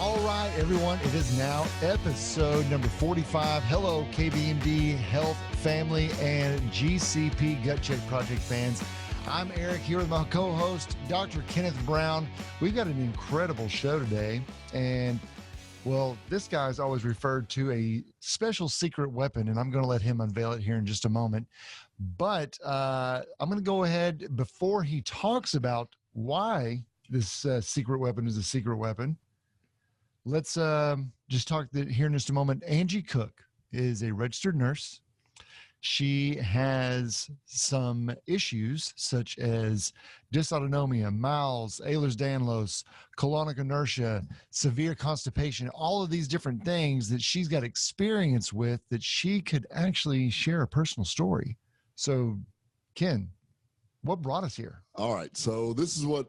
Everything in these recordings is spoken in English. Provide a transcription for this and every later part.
All right, everyone, it is now episode number 45. Hello, KBMD Health Family and GCP Gut Check Project fans. I'm Eric here with my co-host, Dr. Kenneth Brown. We've got an incredible show today, and well, this guy's always referred to a special secret weapon, and I'm going to let him unveil it here in just a moment. But I'm going to go ahead, before he talks about why this secret weapon is a secret weapon, let's just talk here in just a moment. Angie Cook is a registered nurse. She has some issues such as dysautonomia, MALS, Ehlers-Danlos, colonic inertia, severe constipation, all of these different things that she's got experience with that she could actually share a personal story. So, Ken, what brought us here? All right. So this is what,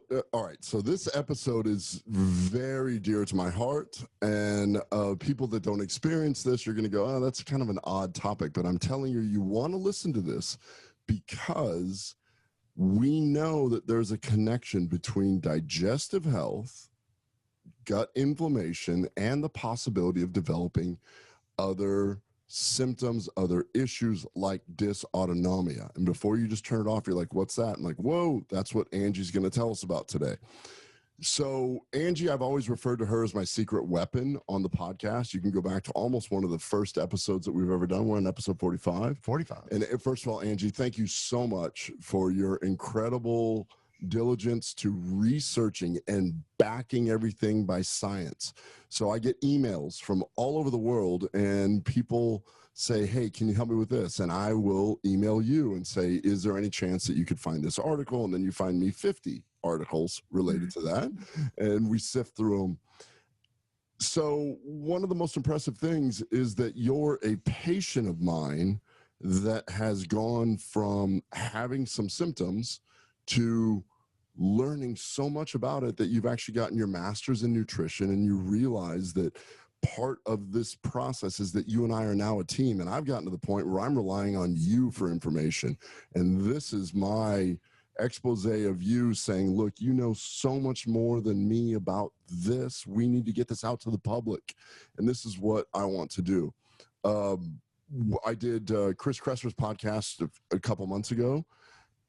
So this episode is very dear to my heart, and people that don't experience this, you're going to go, oh, that's kind of an odd topic, but I'm telling you, you want to listen to this because we know that there's a connection between digestive health, gut inflammation, and the possibility of developing other symptoms, other issues like dysautonomia. And before you just turn it off, you're like, what's that? And like, whoa, that's what Angie's going to tell us about today. So Angie, I've always referred to her as my secret weapon on the podcast. You can go back to almost one of the first episodes that we've ever done. We're on episode 45. 45. And first of all, Angie, thank you so much for your incredible diligence to researching and backing everything by science. So I get emails from all over the world and people say, hey, can you help me with this? And I will email you and say, is there any chance that you could find this article? And then you find me 50 articles related to that. And we sift through them. So one of the most impressive things is that you're a patient of mine that has gone from having some symptoms to learning so much about it that you've actually gotten your master's in nutrition, and you realize that part of this process is that you and I are now a team. And I've gotten to the point where I'm relying on you for information. And this is my expose of you saying, look, you know so much more than me about this. We need to get this out to the public. And this is what I want to do. I did Chris Kresser's podcast a couple months ago.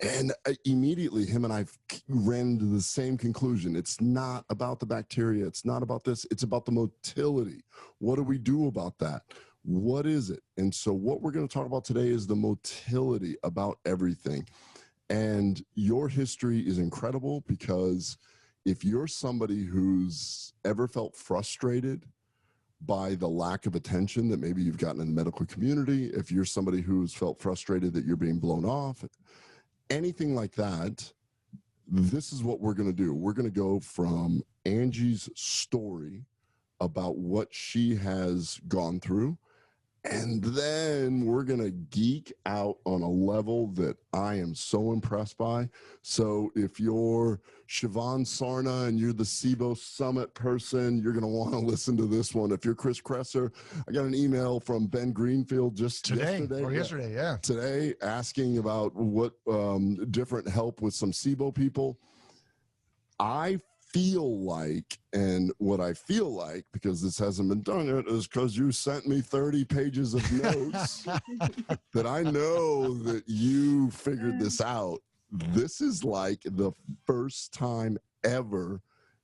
And immediately him and I ran to the same conclusion. It's not about the bacteria. It's not about this. It's about the motility. What do we do about that? What is it? And so what we're going to talk about today is the motility about everything. And your history is incredible, because if you're somebody who's ever felt frustrated by the lack of attention that maybe you've gotten in the medical community, if you're somebody who's felt frustrated that you're being blown off, anything like that, this is what we're going to do. We're going to go from Angie's story about what she has gone through, and then we're going to geek out on a level that I am so impressed by. So if you're Siobhan Sarna and you're the SIBO Summit person, you're going to want to listen to this one. If you're Chris Kresser, I got an email from Ben Greenfield just yesterday, asking about what different help with some SIBO people. I feel like, and what I feel like, because this hasn't been done yet, is because you sent me 30 pages of notes that I know that you figured this out. This is like the first time ever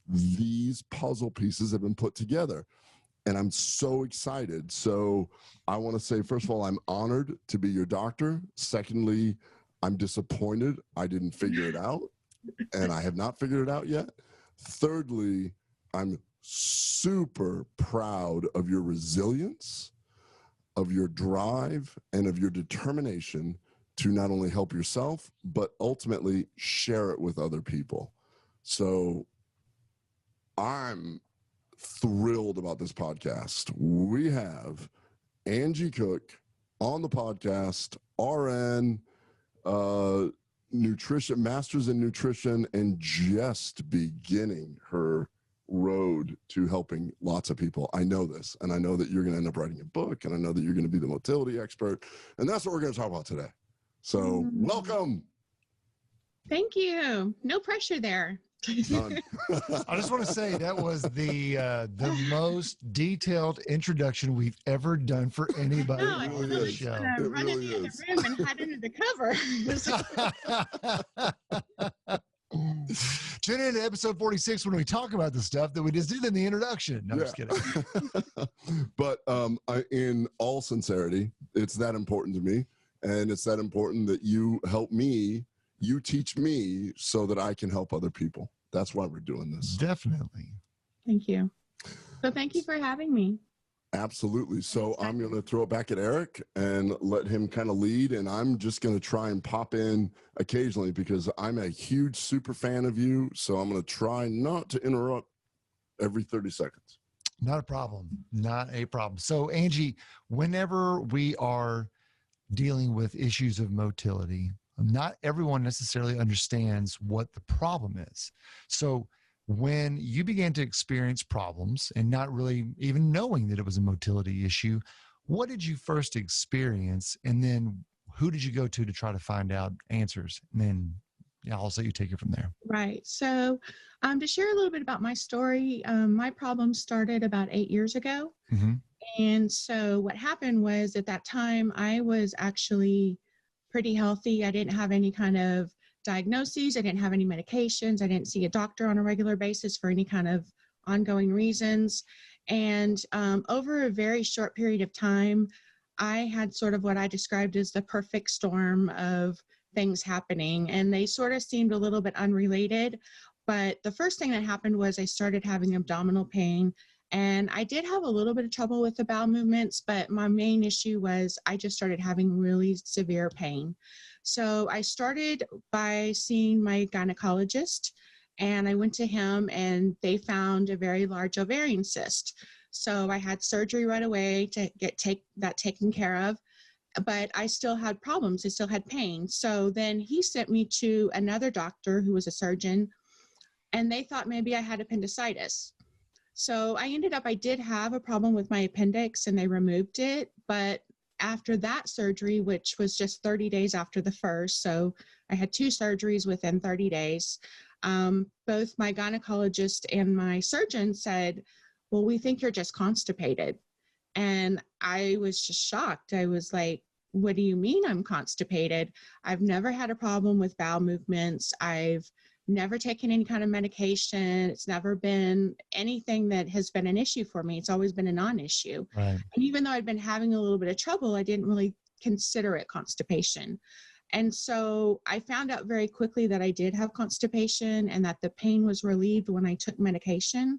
these puzzle pieces have been put together. And I'm so excited. So I want to say, first of all, I'm honored to be your doctor. Secondly, I'm disappointed I didn't figure it out, and I have not figured it out yet. Thirdly, I'm super proud of your resilience, of your drive, and of your determination to not only help yourself, but ultimately share it with other people. So I'm thrilled about this podcast. We have Angie Cook on the podcast, RN, nutrition, master's in nutrition, and just beginning her road to helping lots of people. I know this, and I know that you're going to end up writing a book, and I know that you're going to be the motility expert, and that's what we're going to talk about today. So welcome. Thank you. No pressure there. Done. I just want to say that was the most detailed introduction we've ever done for anybody It on really the is. show. It Run really into the is. room and hide under the cover. Tune in to episode 46 when we talk about the stuff that we just did in the introduction. No, I'm just kidding. But in all sincerity, it's that important to me. And it's that important that you help me, you teach me so that I can help other people. That's why we're doing this. Definitely. Thank you. So thank you for having me. Absolutely. So I'm going to throw it back at Eric and let him kind of lead. And I'm just going to try and pop in occasionally because I'm a huge super fan of you. So I'm going to try not to interrupt every 30 seconds. Not a problem. Not a problem. So Angie, whenever we are dealing with issues of motility, not everyone necessarily understands what the problem is. So when you began to experience problems and not really even knowing that it was a motility issue, what did you first experience? And then who did you go to try to find out answers? And then I'll let you take it from there. Right. So to share a little bit about my story, my problem started about 8 years ago. Mm-hmm. And so what happened was at that time, I was actually pretty healthy. I didn't have any kind of diagnoses. I didn't have any medications. I didn't see a doctor on a regular basis for any kind of ongoing reasons. And over a very short period of time, I had sort of what I described as the perfect storm of things happening. And they sort of seemed a little bit unrelated. But the first thing that happened was I started having abdominal pain. And I did have a little bit of trouble with the bowel movements, but my main issue was I just started having really severe pain. So I started by seeing my gynecologist, and I went to him and they found a very large ovarian cyst. So I had surgery right away to take that taken care of, but I still had problems. I still had pain. So then he sent me to another doctor who was a surgeon, and they thought maybe I had appendicitis. So I did have a problem with my appendix and they removed it. But after that surgery, which was just 30 days after the first, so I had 2 surgeries within 30 days, both my gynecologist and my surgeon said, well, we think you're just constipated. And I was just shocked. I was like, what do you mean I'm constipated? I've never had a problem with bowel movements. I've never taken any kind of medication. It's never been anything that has been an issue for me. It's always been a non-issue. Right. And even though I'd been having a little bit of trouble, I didn't really consider it constipation. And so I found out very quickly that I did have constipation and that the pain was relieved when I took medication.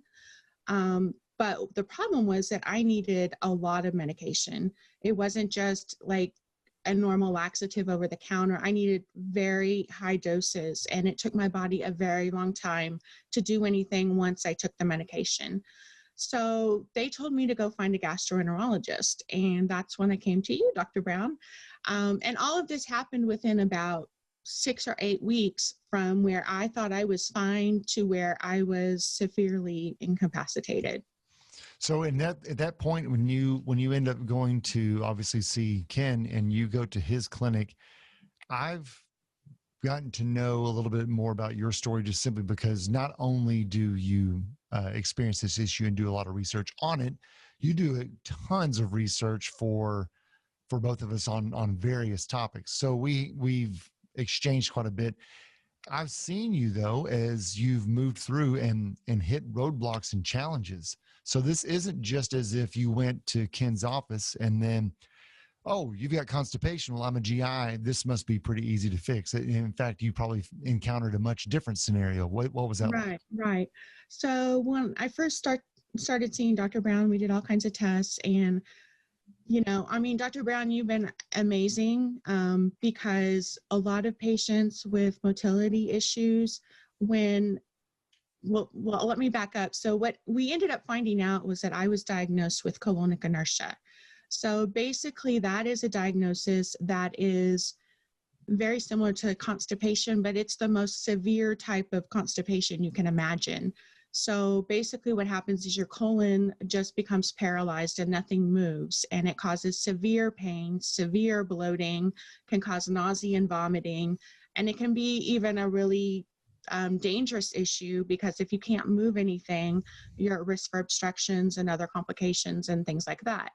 But the problem was that I needed a lot of medication. It wasn't just like a normal laxative over the counter. I needed very high doses, and it took my body a very long time to do anything once I took the medication. So they told me to go find a gastroenterologist, and that's when I came to you, Dr. Brown. And all of this happened within about 6 or 8 weeks from where I thought I was fine to where I was severely incapacitated. So at that point, when you end up going to obviously see Ken and you go to his clinic, I've gotten to know a little bit more about your story just simply because not only do you experience this issue and do a lot of research on it, you do tons of research for both of us on various topics. So we've exchanged quite a bit. I've seen you though, as you've moved through and hit roadblocks and challenges. So this isn't just as if you went to Ken's office and then, oh, you've got constipation. Well, I'm a GI. This must be pretty easy to fix. In fact, you probably encountered a much different scenario. What was that like? Right. So when I first started seeing Dr. Brown, we did all kinds of tests. And, Dr. Brown, you've been amazing because a lot of patients with motility issues, well, let me back up. So what we ended up finding out was that I was diagnosed with colonic inertia. So basically that is a diagnosis that is very similar to constipation, but it's the most severe type of constipation you can imagine. So basically what happens is your colon just becomes paralyzed and nothing moves, and it causes severe pain, severe bloating, can cause nausea and vomiting, and it can be even a really dangerous issue, because if you can't move anything, you're at risk for obstructions and other complications and things like that.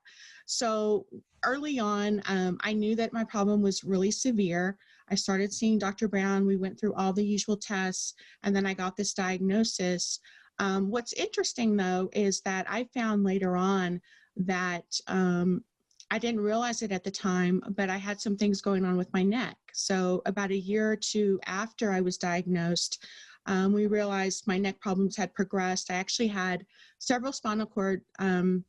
So early on, I knew that my problem was really severe. I started seeing Dr. Brown. We went through all the usual tests, and then I got this diagnosis. What's interesting, though, is that I found later on that I didn't realize it at the time, but I had some things going on with my neck. So about a year or two after I was diagnosed, we realized my neck problems had progressed. I actually had several spinal cord, I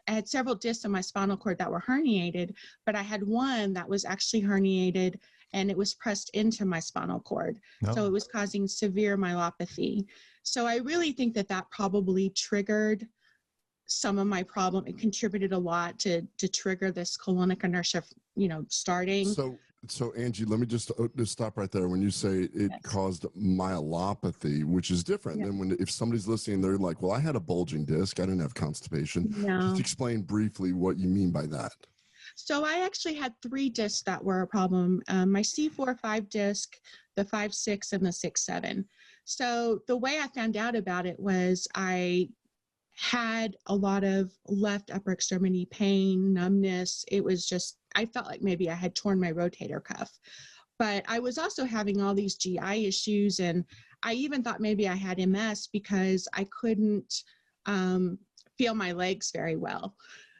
had several discs in my spinal cord that were herniated, but I had one that was actually herniated and it was pressed into my spinal cord. No. So it was causing severe myelopathy. So I really think that that probably triggered some of my problem. It contributed a lot to trigger this colonic inertia, starting. So Angie, let me just stop right there. When you say it caused myelopathy, which is different than if somebody's listening, they're like, well, I had a bulging disc. I didn't have constipation. No. Just explain briefly what you mean by that. So I actually had 3 discs that were a problem. My C4-5 disc, the 5-6, and the 6-7. So the way I found out about it was I had a lot of left upper extremity pain, numbness. It was just, I felt like maybe I had torn my rotator cuff. But I was also having all these GI issues, and I even thought maybe I had MS because I couldn't feel my legs very well.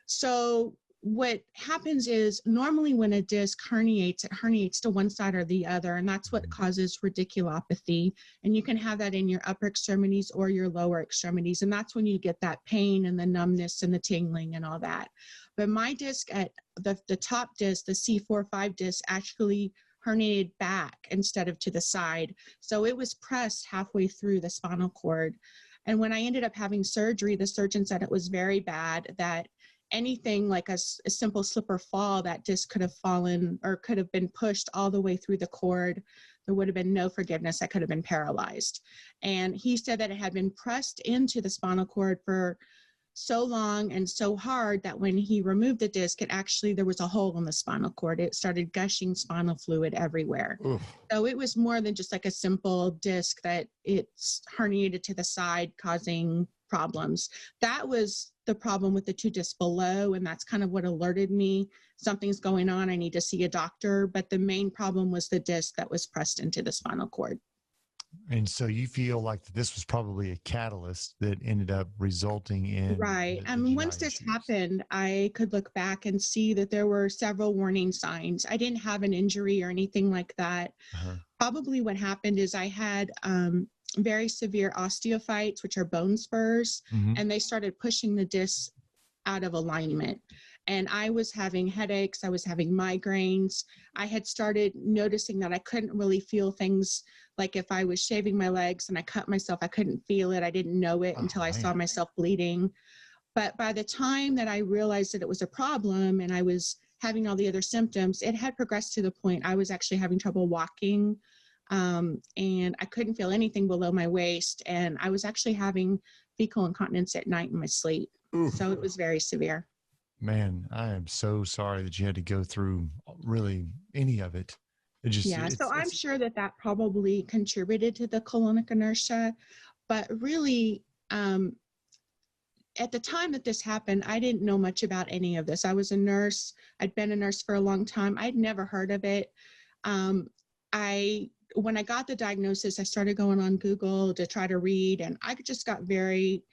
So what happens is normally when a disc herniates, it herniates to one side or the other, and that's what causes radiculopathy. And you can have that in your upper extremities or your lower extremities, and that's when you get that pain and the numbness and the tingling and all that. But my disc at the top disc, the C4-5 disc, actually herniated back instead of to the side. So it was pressed halfway through the spinal cord. And when I ended up having surgery, the surgeon said it was very bad, that anything like a simple slip or fall, that disc could have fallen or could have been pushed all the way through the cord. There would have been no forgiveness. I could have been paralyzed. And he said that it had been pressed into the spinal cord for so long and so hard that when he removed the disc, there was a hole in the spinal cord. It started gushing spinal fluid everywhere. Oof. So it was more than just like a simple disc that it's herniated to the side, causing problems. That was the problem with the 2 discs below, and that's kind of what alerted me something's going on. I need to see a doctor. But the main problem was the disc that was pressed into the spinal cord. And so you feel like this was probably a catalyst that ended up resulting in Right. the I mean, GI once this issues. happened, I could look back and see that there were several warning signs. I didn't have an injury or anything like that. Uh-huh. Probably what happened is I had very severe osteophytes, which are bone spurs, Mhm. and they started pushing the discs out of alignment. And I was having headaches. I was having migraines. I had started noticing that I couldn't really feel things, like if I was shaving my legs and I cut myself, I couldn't feel it. I didn't know it until I saw myself bleeding. But by the time that I realized that it was a problem and I was having all the other symptoms, it had progressed to the point I was actually having trouble walking. And I couldn't feel anything below my waist. And I was actually having fecal incontinence at night in my sleep. Oof. So it was very severe. Man, I am so sorry that you had to go through really any of it. It just, Yeah, so I'm sure that probably contributed to the colonic inertia. But really, at the time that this happened, I didn't know much about any of this. I was a nurse. I'd been a nurse for a long time. I'd never heard of it. When I got the diagnosis, I started going on Google to try to read, and I just got very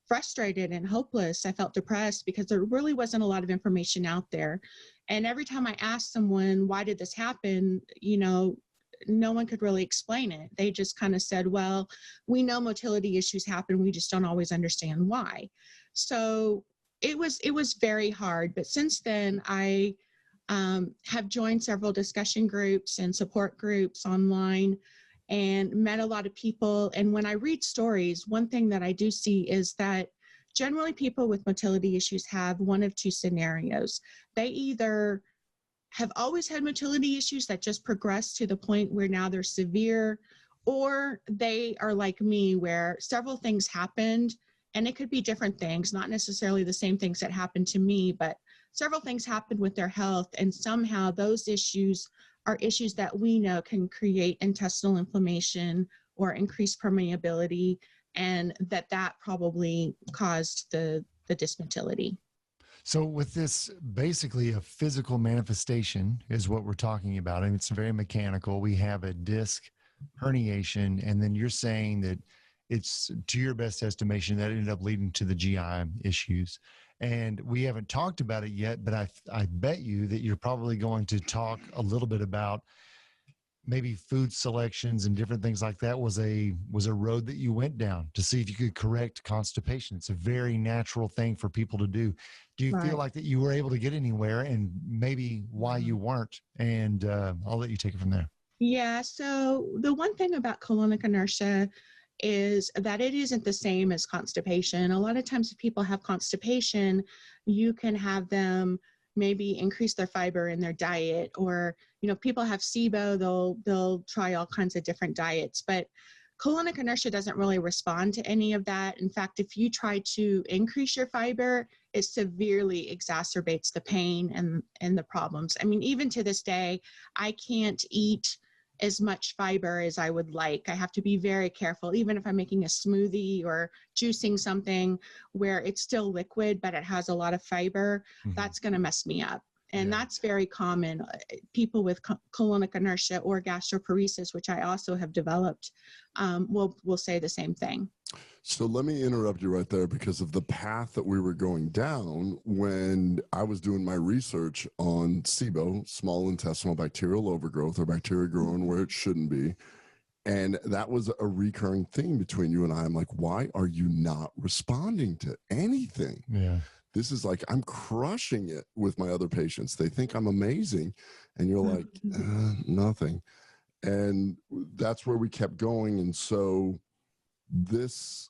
frustrated and hopeless. I felt depressed because there really wasn't a lot of information out there. And every time I asked someone, why did this happen? No one could really explain it. They just kind of said, well, we know motility issues happen. We just don't always understand why. So it was very hard. But since then, I have joined several discussion groups and support groups online and met a lot of people. And when I read stories, one thing that I do see is that generally people with motility issues have one of 2 scenarios. They either have always had motility issues that just progressed to the point where now they're severe, or they are like me where several things happened, and it could be different things, not necessarily the same things that happened to me, but several things happened with their health, and somehow those issues are issues that we know can create intestinal inflammation or increased permeability, and that probably caused the dysmotility. So with this, basically a physical manifestation is what we're talking about. And it's very mechanical. We have a disc herniation, and then you're saying that it's, to your best estimation, that ended up leading to the GI issues. And we haven't talked about it yet, but I bet you that you're probably going to talk a little bit about maybe food selections and different things like that was a road that you went down to see if you could correct constipation. It's a very natural thing for people to do. Do you feel like that you were able to get anywhere, and maybe why you weren't? And I'll let you take it from there. Yeah. So the one thing about colonic inertia is that it isn't the same as constipation. A lot of times if people have constipation, you can have them maybe increase their fiber in their diet, or, people have SIBO, they'll try all kinds of different diets, but colonic inertia doesn't really respond to any of that. In fact, if you try to increase your fiber, it severely exacerbates the pain and the problems. I mean, even to this day, I can't eat as much fiber as I would like. I have to be very careful, even if I'm making a smoothie or juicing something where it's still liquid, but it has a lot of fiber, that's going to mess me up. And that's very common. People with colonic inertia or gastroparesis, which I also have developed, will say the same thing. So let me interrupt you right there because of the path that we were going down when I was doing my research on SIBO, small intestinal bacterial overgrowth, or bacteria growing where it shouldn't be. And that was a recurring theme between you and I. I'm like, why are you not responding to anything? Yeah. This is like, I'm crushing it with my other patients. They think I'm amazing. And you're like, nothing. And that's where we kept going. And so this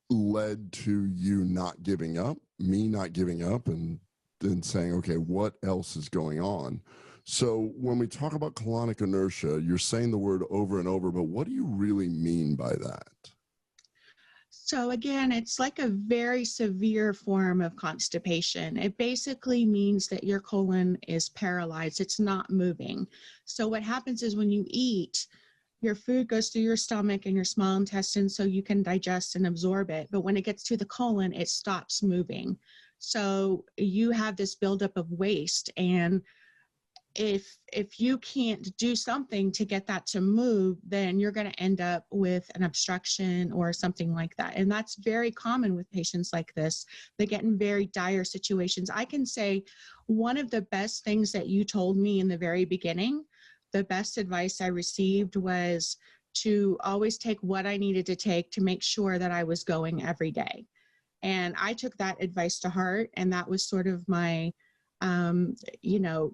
led to you not giving up, me not giving up, and then saying, okay, what else is going on? So when we talk about colonic inertia, you're saying the word over and over, but what do you really mean by that? So again, it's like a very severe form of constipation. It basically means that your colon is paralyzed. It's not moving. So what happens is when you eat, your food goes through your stomach and your small intestine so you can digest and absorb it. But when it gets to the colon, it stops moving. So you have this buildup of waste. And if you can't do something to get that to move, then you're going to end up with an obstruction or something like that. And that's very common with patients like this. They get in very dire situations. I can say one of the best things that you told me in the very beginning, the best advice I received was to always take what I needed to take to make sure that I was going every day. And I took that advice to heart. And that was sort of my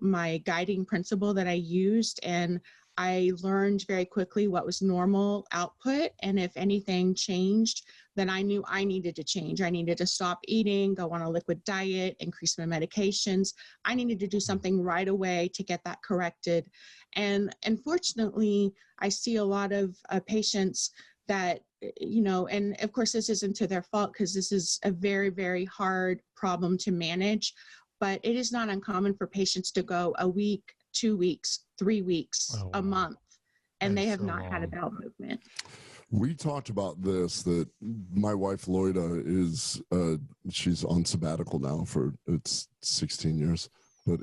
my guiding principle that I used. And I learned very quickly what was normal output. And if anything changed, then I knew I needed to change. I needed to stop eating, go on a liquid diet, increase my medications. I needed to do something right away to get that corrected. And unfortunately, I see a lot of patients that, and of course, this isn't to their fault because this is a very, very hard problem to manage. But it is not uncommon for patients to go a week, 2 weeks, 3 weeks, a month, and they have not had a bowel movement. We talked about this, that my wife, Loida, is, she's on sabbatical now for, it's 16 years, but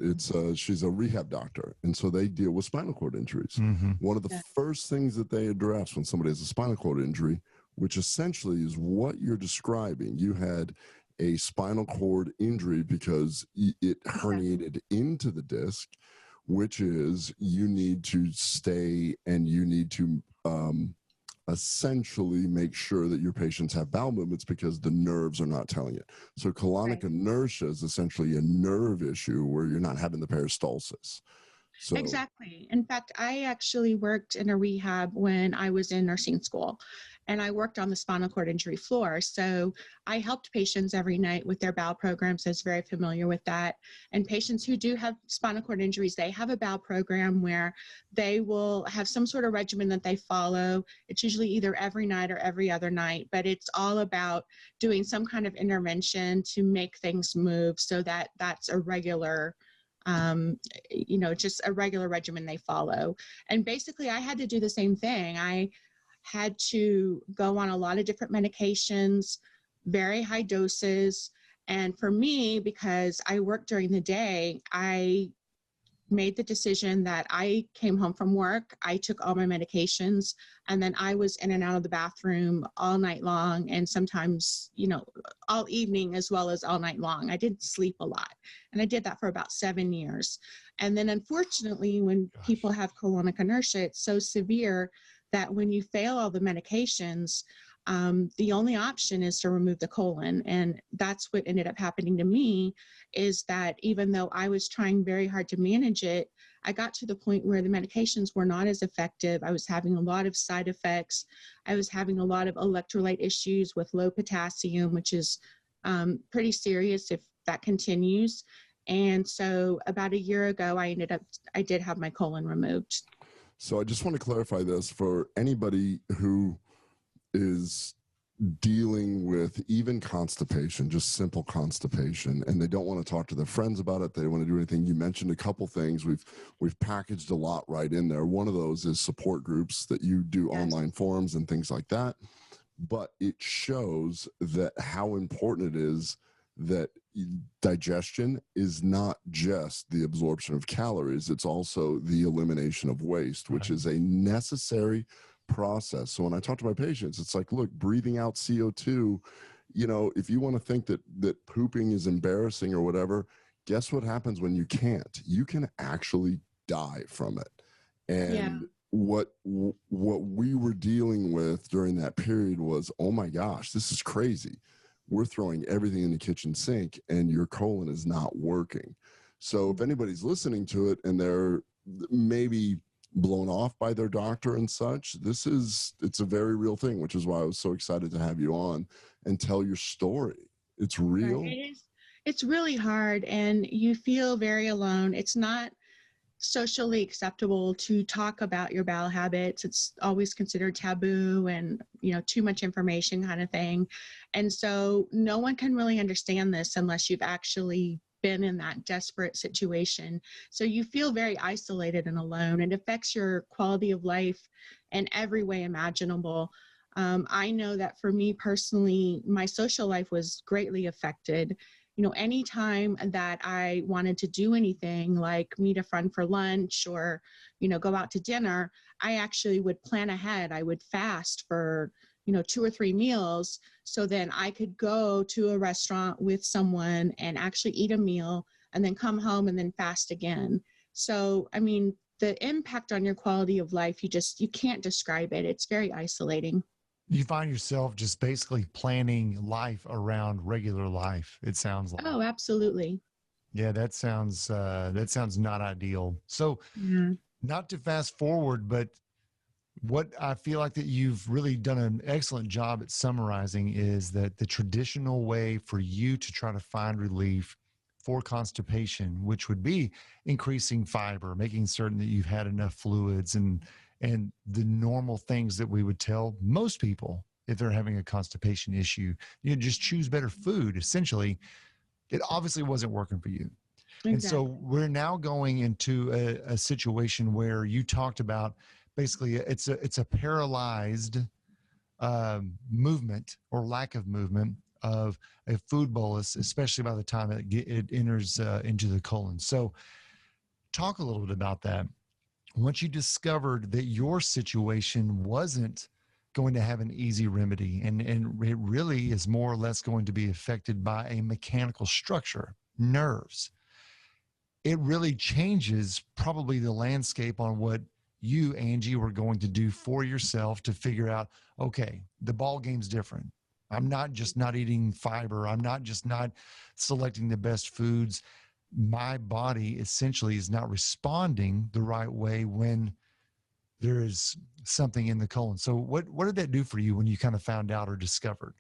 she's a rehab doctor. And so they deal with spinal cord injuries. One of the first things that they address when somebody has a spinal cord injury, which essentially is what you're describing, you had a spinal cord injury because it herniated into the disc, which is you need to stay and you need to essentially make sure that your patients have bowel movements because the nerves are not telling it. So colonic inertia is essentially a nerve issue where you're not having the peristalsis. So, exactly. In fact, I actually worked in a rehab when I was in nursing school, and I worked on the spinal cord injury floor. So I helped patients every night with their bowel programs. I was very familiar with that. And patients who do have spinal cord injuries, they have a bowel program where they will have some sort of regimen that they follow. It's usually either every night or every other night, but it's all about doing some kind of intervention to make things move so that that's a regular just a regular regimen they follow. And basically I had to do the same thing. had to go on a lot of different medications, very high doses. And for me, because I worked during the day, I made the decision that I came home from work, I took all my medications, and then I was in and out of the bathroom all night long, and sometimes, all evening as well as all night long. I didn't sleep a lot, and I did that for about 7 years. And then unfortunately, when people have colonic inertia, it's so severe that when you fail all the medications, the only option is to remove the colon. And that's what ended up happening to me, is that even though I was trying very hard to manage it, I got to the point where the medications were not as effective. I was having a lot of side effects. I was having a lot of electrolyte issues with low potassium, which is pretty serious if that continues. And so about a year ago, I did have my colon removed. So I just want to clarify this for anybody who is dealing with even constipation, just simple constipation, and they don't want to talk to their friends about it. They don't want to do anything. You mentioned a couple things. We've packaged a lot right in there. One of those is support groups that you do, online forums and things like that. But it shows that how important it is that digestion is not just the absorption of calories. It's also the elimination of waste, which is a necessary process. So when I talk to my patients, it's like, look, breathing out CO2, if you want to think that pooping is embarrassing or whatever, guess what happens when you can't? You can actually die from it. And what we were dealing with during that period was, oh my gosh, this is crazy. We're throwing everything in the kitchen sink and your colon is not working. So if anybody's listening to it and they're maybe blown off by their doctor and such, it's a very real thing, which is why I was so excited to have you on and tell your story. It's real. Right. It's really hard, and you feel very alone. It's not socially acceptable to talk about your bowel habits. It's always considered taboo and, too much information kind of thing. And so no one can really understand this unless you've actually been in that desperate situation. So you feel very isolated and alone. It affects your quality of life in every way imaginable. I know that for me personally, my social life was greatly affected. Anytime that I wanted to do anything like meet a friend for lunch or, go out to dinner, I actually would plan ahead. I would fast for 2 or 3 meals, so then I could go to a restaurant with someone and actually eat a meal and then come home and then fast again. So, the impact on your quality of life, you can't describe it. It's very isolating. You find yourself just basically planning life around regular life, it sounds like. Oh, absolutely. Yeah, that sounds not ideal. So not to fast forward, but what I feel like that you've really done an excellent job at summarizing is that the traditional way for you to try to find relief for constipation, which would be increasing fiber, making certain that you've had enough fluids and the normal things that we would tell most people if they're having a constipation issue, just choose better food. Essentially, it obviously wasn't working for you. Exactly. And so we're now going into a situation where you talked about basically it's a paralyzed movement or lack of movement of a food bolus, especially by the time it enters into the colon. So talk a little bit about that. Once you discovered that your situation wasn't going to have an easy remedy, and it really is more or less going to be affected by a mechanical structure, nerves, it really changes probably the landscape on what you, Angie, were going to do for yourself to figure out, okay, the ball game's different. I'm not just not eating fiber. I'm not just not selecting the best foods. My body essentially is not responding the right way when there is something in the colon. So what did that do for you when you kind of found out or discovered?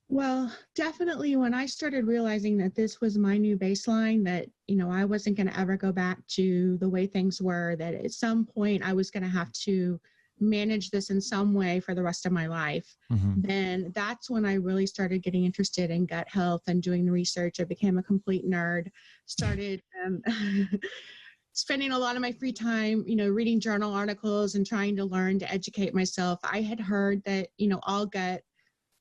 Well, definitely when I started realizing that this was my new baseline, that, I wasn't going to ever go back to the way things were, that at some point I was going to have to manage this in some way for the rest of my life, then that's when I really started getting interested in gut health and doing the research. I became a complete nerd, started spending a lot of my free time, reading journal articles and trying to learn to educate myself. I had heard that,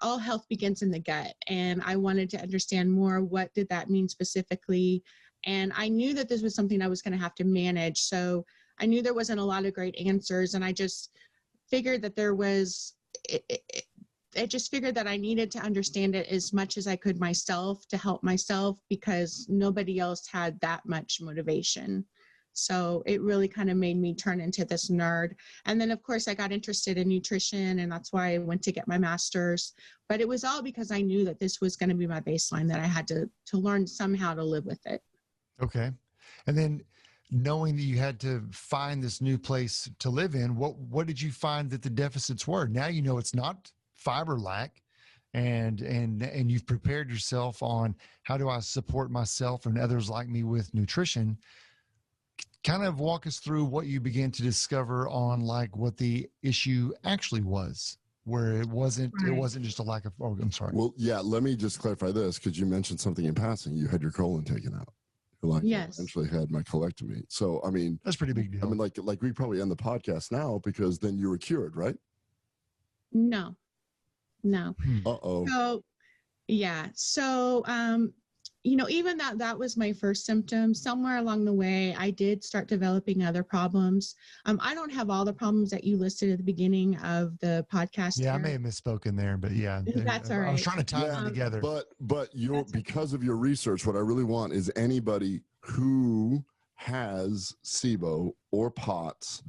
all health begins in the gut. And I wanted to understand more. What did that mean specifically? And I knew that this was something I was going to have to manage. So I knew there wasn't a lot of great answers. And I just figured that I just figured that I needed to understand it as much as I could myself to help myself, because nobody else had that much motivation. So it really kind of made me turn into this nerd. And then, of course, I got interested in nutrition, and that's why I went to get my master's. But it was all because I knew that this was going to be my baseline, that I had to learn somehow to live with it. Okay. And then knowing that you had to find this new place to live in, what did you find that the deficits were? Now you know it's not fiber lack, and you've prepared yourself on how do I support myself and others like me with nutrition. Kind of walk us through what you began to discover on like what the issue actually was, where it wasn't just a lack of, I'm sorry. Well, yeah, let me just clarify this, because you mentioned something in passing. You had your colon taken out. Like, yes. I eventually had my colectomy. So, I mean, that's a pretty big deal. I mean, like we probably end the podcast now, because then you were cured, right? No. Uh-oh. So, yeah. So, even that was my first symptom. Somewhere along the way, I did start developing other problems. I don't have all the problems that you listed at the beginning of the podcast. Yeah, here. I may have misspoken there, but yeah, that's all right. I was trying to tie them together. But because of your research, what I really want is anybody who has SIBO or POTS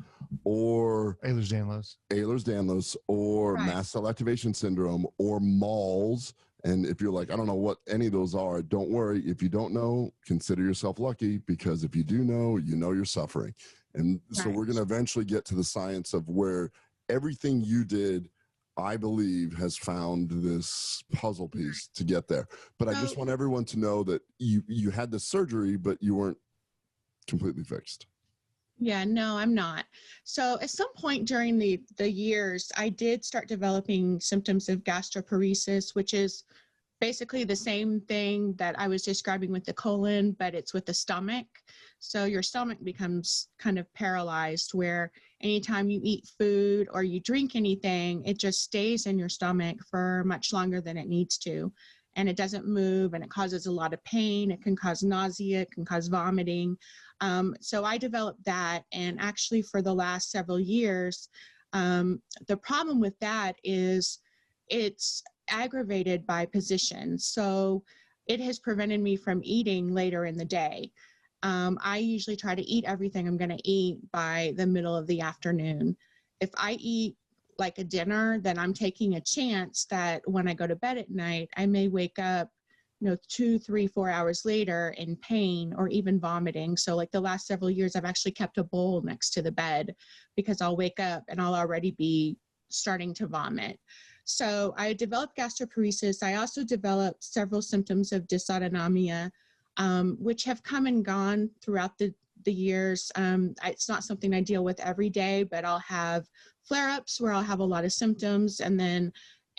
or Ehlers-Danlos or mast cell activation syndrome or MALS. And if you're like, I don't know what any of those are, don't worry. If you don't know, consider yourself lucky, because if you do know, you're suffering. And so we're going to eventually get to the science of where everything you did, I believe, has found this puzzle piece to get there. But I just want everyone to know that you had the surgery, but you weren't completely fixed. Yeah, no, I'm not. So at some point during the years, I did start developing symptoms of gastroparesis, which is basically the same thing that I was describing with the colon, but it's with the stomach. So your stomach becomes kind of paralyzed, where anytime you eat food or you drink anything, it just stays in your stomach for much longer than it needs to. And it doesn't move, and it causes a lot of pain. It can cause nausea, it can cause vomiting. So I developed that, and actually for the last several years, the problem with that is it's aggravated by position. So it has prevented me from eating later in the day. I usually try to eat everything I'm going to eat by the middle of the afternoon. If I eat like a dinner, then I'm taking a chance that when I go to bed at night, I may wake up 2, 3, 4 hours later in pain or even vomiting. So like the last several years, I've actually kept a bowl next to the bed, because I'll wake up and I'll already be starting to vomit. So I developed gastroparesis. I also developed several symptoms of dysautonomia, which have come and gone throughout the years. It's not something I deal with every day, but I'll have flare-ups where I'll have a lot of symptoms, and then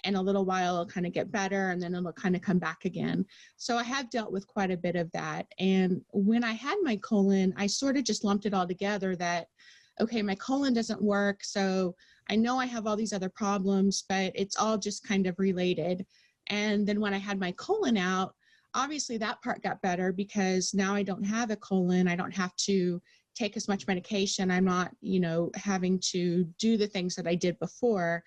in a little while it'll kind of get better, and then it'll kind of come back again. So I have dealt with quite a bit of that. And when I had my colon, I sort of just lumped it all together that, okay, my colon doesn't work, so I know I have all these other problems, but it's all just kind of related. And then when I had my colon out, obviously that part got better, because now I don't have a colon. I don't have to take as much medication. I'm not, having to do the things that I did before,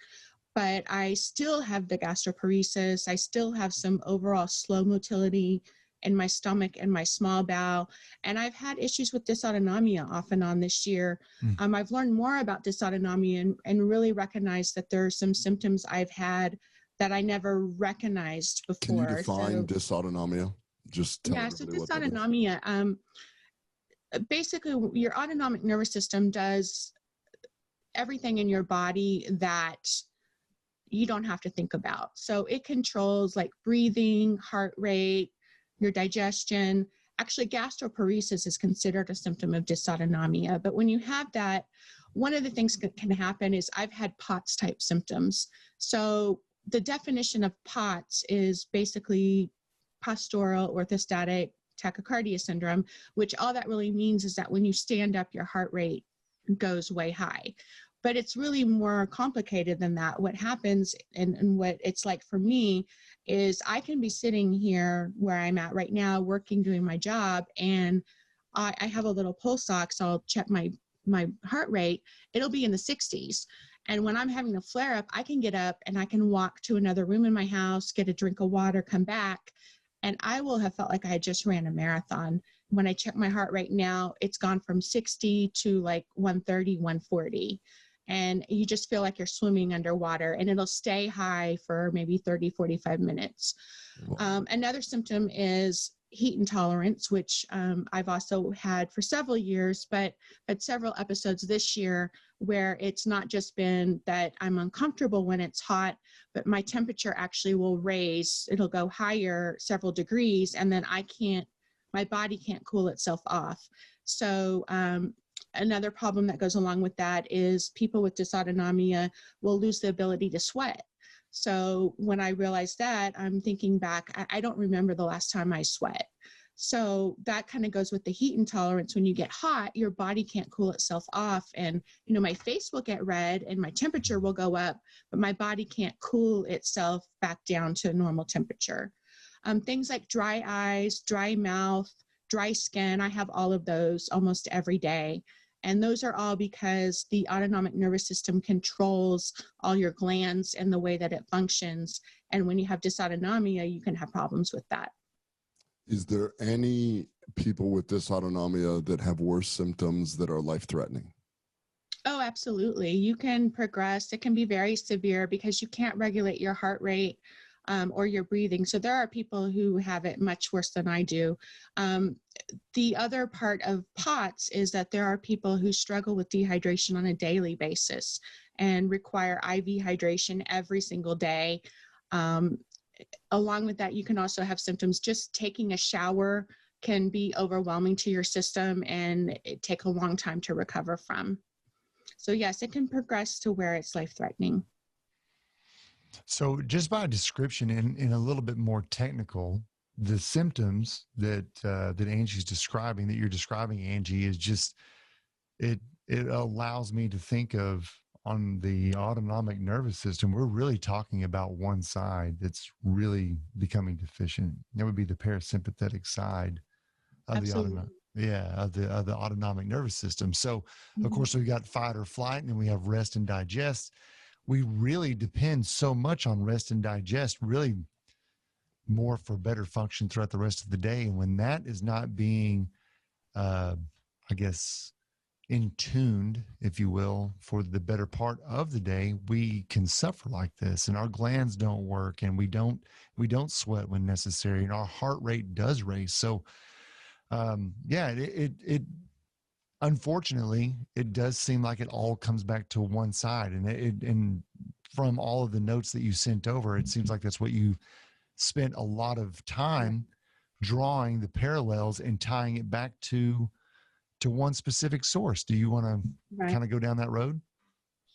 but I still have the gastroparesis. I still have some overall slow motility in my stomach and my small bowel. And I've had issues with dysautonomia off and on this year. I've learned more about dysautonomia and really recognized that there are some symptoms I've had that I never recognized before. Can you define dysautonomia? Just tell everybody what that is. Dysautonomia, basically your autonomic nervous system does everything in your body that you don't have to think about. So it controls like breathing, heart rate, your digestion. Actually, gastroparesis is considered a symptom of dysautonomia. But when you have that, one of the things that can happen is I've had POTS type symptoms. So the definition of POTS is basically postural orthostatic tachycardia syndrome, which all that really means is that when you stand up, your heart rate goes way high. But it's really more complicated than that. What happens and what it's like for me is I can be sitting here where I'm at right now, working, doing my job, and I have a little pulse ox. So I'll check my heart rate. It'll be in the 60s. And when I'm having a flare up, I can get up and I can walk to another room in my house, get a drink of water, come back, and I will have felt like I had just ran a marathon. When I check my heart rate now, it's gone from 60 to like 130, 140. And you just feel like you're swimming underwater, and it'll stay high for maybe 30, 45 minutes. Wow. Another symptom is heat intolerance, which I've also had for several years, but had several episodes this year where it's not just been that I'm uncomfortable when it's hot, but my temperature actually will raise. It'll go higher several degrees, and then my body can't cool itself off. So another problem that goes along with that is people with dysautonomia will lose the ability to sweat. So when I realized that, I'm thinking back, I don't remember the last time I sweat. So that kind of goes with the heat intolerance. When you get hot, your body can't cool itself off. And, my face will get red and my temperature will go up, but my body can't cool itself back down to normal temperature. Things like dry eyes, dry mouth, dry skin, I have all of those almost every day. And those are all because the autonomic nervous system controls all your glands and the way that it functions. And when you have dysautonomia, you can have problems with that. Is there any people with dysautonomia that have worse symptoms that are life-threatening? Oh, absolutely. You can progress. It can be very severe because you can't regulate your heart rate or your breathing. So there are people who have it much worse than I do. The other part of POTS is that there are people who struggle with dehydration on a daily basis and require IV hydration every single day. Along with that, you can also have symptoms. Just taking a shower can be overwhelming to your system and it take a long time to recover from. So yes, it can progress to where it's life-threatening. So just by description and a little bit more technical, the symptoms that Angie's describing, that you're describing, Angie, is just, it allows me to think of, on the autonomic nervous system, we're really talking about one side that's really becoming deficient. That would be the parasympathetic side of Absolutely. the autonomic nervous system. So of course we've got fight or flight, and then we have rest and digest. We really depend so much on rest and digest, really more for better function throughout the rest of the day. And when that is not being, in tuned, if you will, for the better part of the day, we can suffer like this, and our glands don't work, and we don't sweat when necessary, and our heart rate does race. So, it unfortunately, it does seem like it all comes back to one side. And from all of the notes that you sent over, it seems like that's what you spent a lot of time drawing the parallels and tying it back to one specific source. Do you want to kind of go down that road?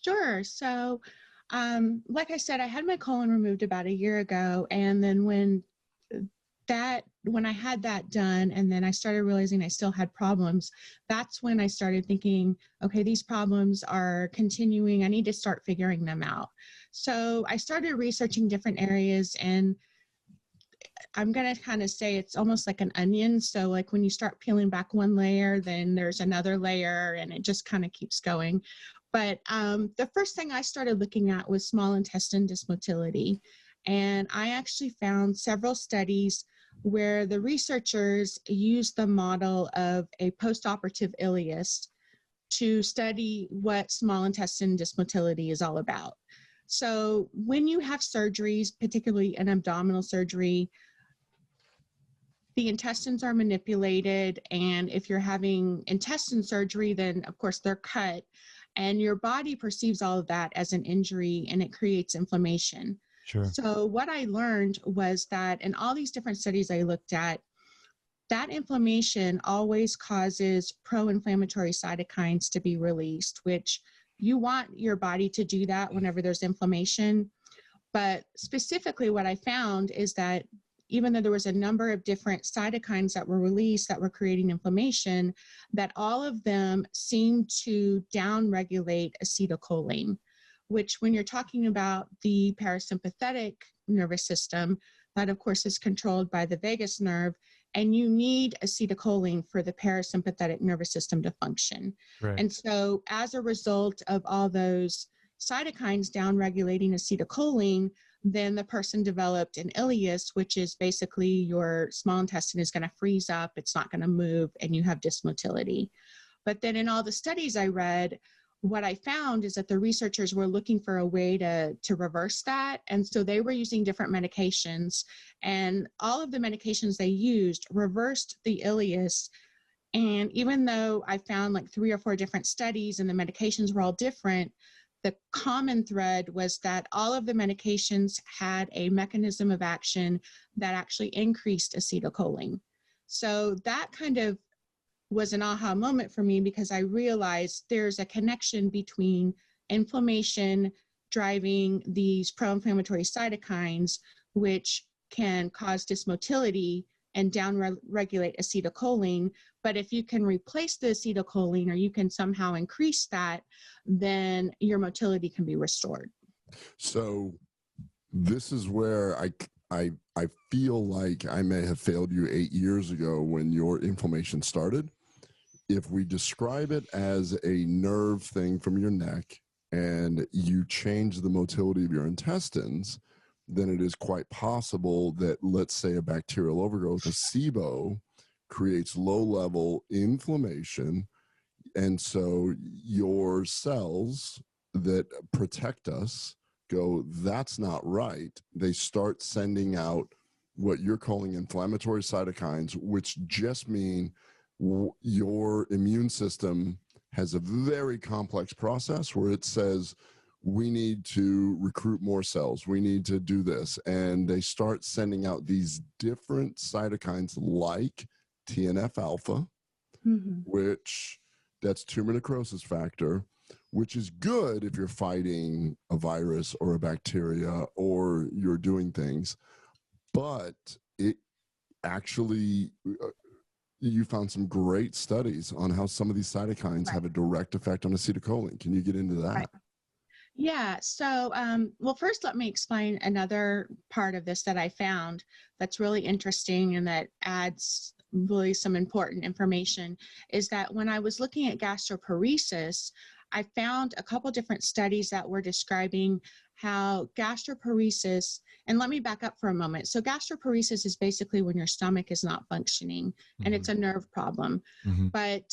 Sure. So, like I said, I had my colon removed about a year ago. And then when I had that done, and then I started realizing I still had problems, that's when I started thinking, okay, these problems are continuing. I need to start figuring them out. So I started researching different areas, and I'm going to kind of say it's almost like an onion. So like when you start peeling back one layer, then there's another layer, and it just kind of keeps going. But the first thing I started looking at was small intestine dysmotility. And I actually found several studies where the researchers used the model of a postoperative ileus to study what small intestine dysmotility is all about. So when you have surgeries, particularly an abdominal surgery, the intestines are manipulated. And if you're having intestine surgery, then of course they're cut, and your body perceives all of that as an injury, and it creates inflammation. Sure. So what I learned was that in all these different studies I looked at, that inflammation always causes pro-inflammatory cytokines to be released, which you want your body to do that whenever there's inflammation. But specifically what I found is that even though there was a number of different cytokines that were released that were creating inflammation, that all of them seemed to downregulate acetylcholine, which when you're talking about the parasympathetic nervous system, that of course is controlled by the vagus nerve, and you need acetylcholine for the parasympathetic nervous system to function. Right. And so as a result of all those cytokines downregulating acetylcholine, then the person developed an ileus, which is basically your small intestine is going to freeze up, it's not going to move, and you have dysmotility. But then in all the studies I read, what I found is that the researchers were looking for a way to reverse that. And so they were using different medications, and all of the medications they used reversed the ileus. And even though I found like 3 or 4 different studies and the medications were all different, the common thread was that all of the medications had a mechanism of action that actually increased acetylcholine. So that kind of was an aha moment for me, because I realized there's a connection between inflammation driving these pro-inflammatory cytokines, which can cause dysmotility and down-regulate acetylcholine. But if you can replace the acetylcholine, or you can somehow increase that, then your motility can be restored. So this is where I feel like I may have failed you 8 years ago when your inflammation started. If we describe it as a nerve thing from your neck and you change the motility of your intestines, then it is quite possible that, let's say, a bacterial overgrowth, a SIBO, creates low-level inflammation. And so your cells that protect us go, that's not right. They start sending out what you're calling inflammatory cytokines, which just mean your immune system has a very complex process where it says, we need to recruit more cells, we need to do this. And they start sending out these different cytokines like TNF alpha, which that's tumor necrosis factor, which is good if you're fighting a virus or a bacteria or you're doing things. But it actually, you found some great studies on how some of these cytokines have a direct effect on acetylcholine. Can you get into that? Right. Yeah. So, well, first, let me explain another part of this that I found that's really interesting and that adds really some important information, is that when I was looking at gastroparesis, I found a couple different studies that were describing how gastroparesis, and let me back up for a moment. So gastroparesis is basically when your stomach is not functioning, and it's a nerve problem. But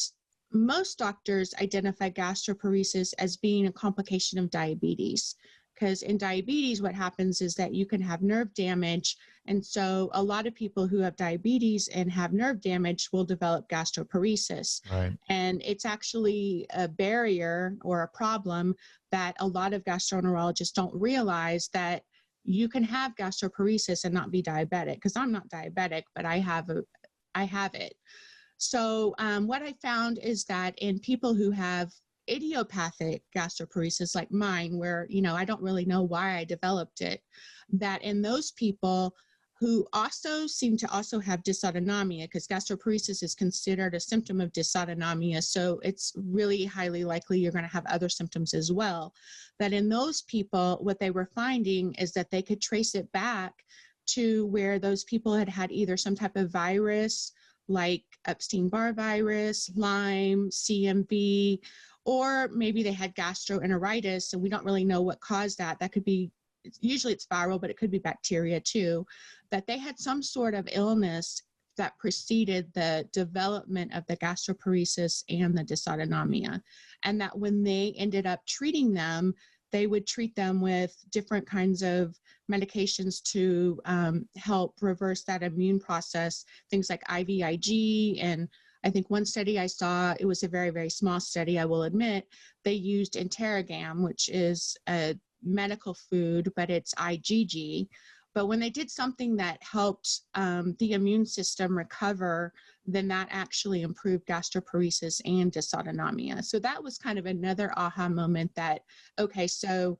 most doctors identify gastroparesis as being a complication of diabetes, because in diabetes, what happens is that you can have nerve damage. And so a lot of people who have diabetes and have nerve damage will develop gastroparesis. Right. And it's actually a barrier or a problem that a lot of gastroenterologists don't realize, that you can have gastroparesis and not be diabetic, because I'm not diabetic, but I have it. So what I found is that in people who have idiopathic gastroparesis like mine, where, I don't really know why I developed it, that in those people who also seem to also have dysautonomia, because gastroparesis is considered a symptom of dysautonomia, so it's really highly likely you're going to have other symptoms as well, that in those people, what they were finding is that they could trace it back to where those people had had either some type of virus, like Epstein-Barr virus, Lyme, CMV, or maybe they had gastroenteritis, and we don't really know what caused that. That could be, usually it's viral, but it could be bacteria too, that they had some sort of illness that preceded the development of the gastroparesis and the dysautonomia. And that when they ended up treating them, they would treat them with different kinds of medications to help reverse that immune process, things like IVIG. And I think one study I saw, it was a very, very small study, I will admit, they used Interrogam, which is a medical food, but it's IgG. But when they did something that helped the immune system recover, then that actually improved gastroparesis and dysautonomia. So that was kind of another aha moment that, okay, so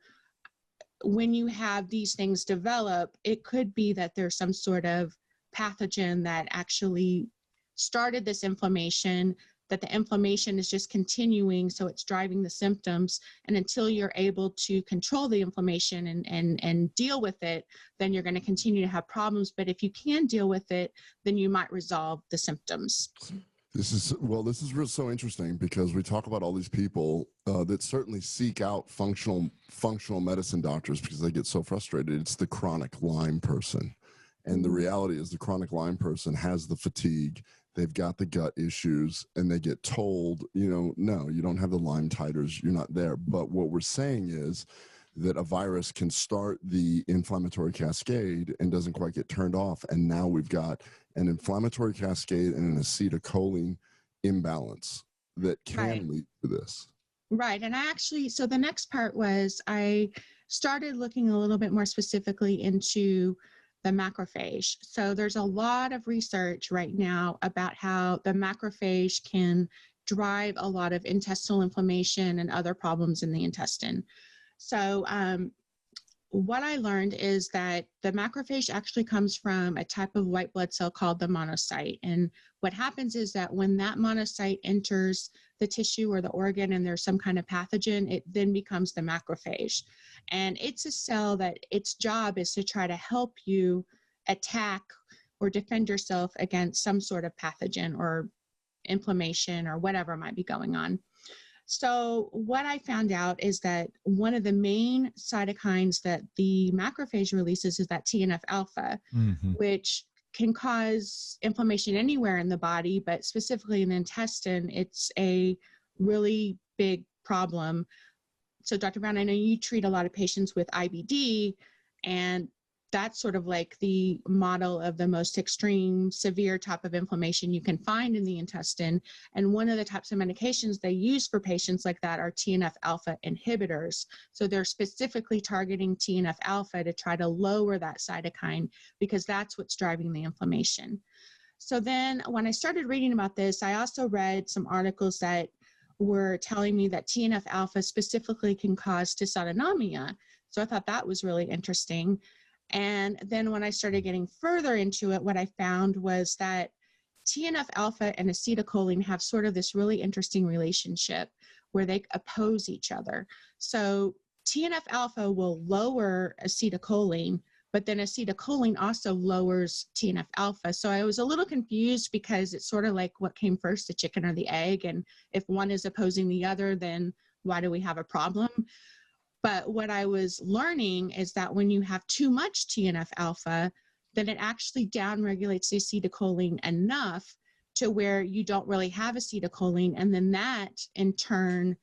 when you have these things develop, it could be that there's some sort of pathogen that actually started this inflammation, that the inflammation is just continuing, so it's driving the symptoms. And until you're able to control the inflammation and deal with it, then you're going to continue to have problems. But if you can deal with it, then you might resolve the symptoms. This is so interesting because we talk about all these people that certainly seek out functional medicine doctors because they get so frustrated. It's the chronic Lyme person. And the reality is the chronic Lyme person has the fatigue, they've got the gut issues, and they get told, no, you don't have the Lyme titers, you're not there. But what we're saying is that a virus can start the inflammatory cascade and doesn't quite get turned off. And now we've got an inflammatory cascade and an acetylcholine imbalance that can lead to this. Right. And so the next part was I started looking a little bit more specifically into the macrophage. So there's a lot of research right now about how the macrophage can drive a lot of intestinal inflammation and other problems in the intestine. So what I learned is that the macrophage actually comes from a type of white blood cell called the monocyte. And what happens is that when that monocyte enters the tissue or the organ and there's some kind of pathogen, it then becomes the macrophage. And it's a cell that its job is to try to help you attack or defend yourself against some sort of pathogen or inflammation or whatever might be going on. So what I found out is that one of the main cytokines that the macrophage releases is that TNF alpha, which can cause inflammation anywhere in the body, but specifically in the intestine, it's a really big problem. So Dr. Brown, I know you treat a lot of patients with IBD, and that's sort of like the model of the most extreme, severe type of inflammation you can find in the intestine. And one of the types of medications they use for patients like that are TNF alpha inhibitors. So they're specifically targeting TNF alpha to try to lower that cytokine because that's what's driving the inflammation. So then when I started reading about this, I also read some articles that were telling me that TNF alpha specifically can cause dysautonomia. So I thought that was really interesting. And then when I started getting further into it, what I found was that TNF alpha and acetylcholine have sort of this really interesting relationship where they oppose each other. So TNF alpha will lower acetylcholine, but then acetylcholine also lowers TNF alpha. So I was a little confused because it's sort of like what came first, the chicken or the egg? And if one is opposing the other, then why do we have a problem? But what I was learning is that when you have too much TNF alpha, then it actually downregulates the acetylcholine enough to where you don't really have acetylcholine. And then that in turn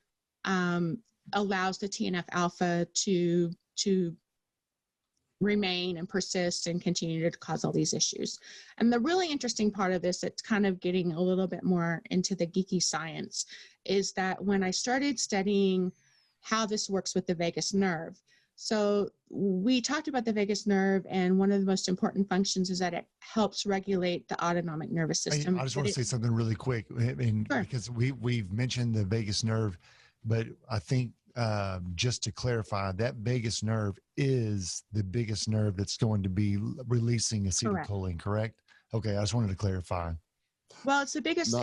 allows the TNF alpha to remain and persist and continue to cause all these issues. And the really interesting part of this, it's kind of getting a little bit more into the geeky science, is that when I started studying how this works with the vagus nerve. So we talked about the vagus nerve, and one of the most important functions is that it helps regulate the autonomic nervous system. I just want to say something really quick, sure. Because we've mentioned the vagus nerve, but I think just to clarify, that vagus nerve is the biggest nerve that's going to be releasing acetylcholine, correct? Okay, I just wanted to clarify. Well, it's the biggest,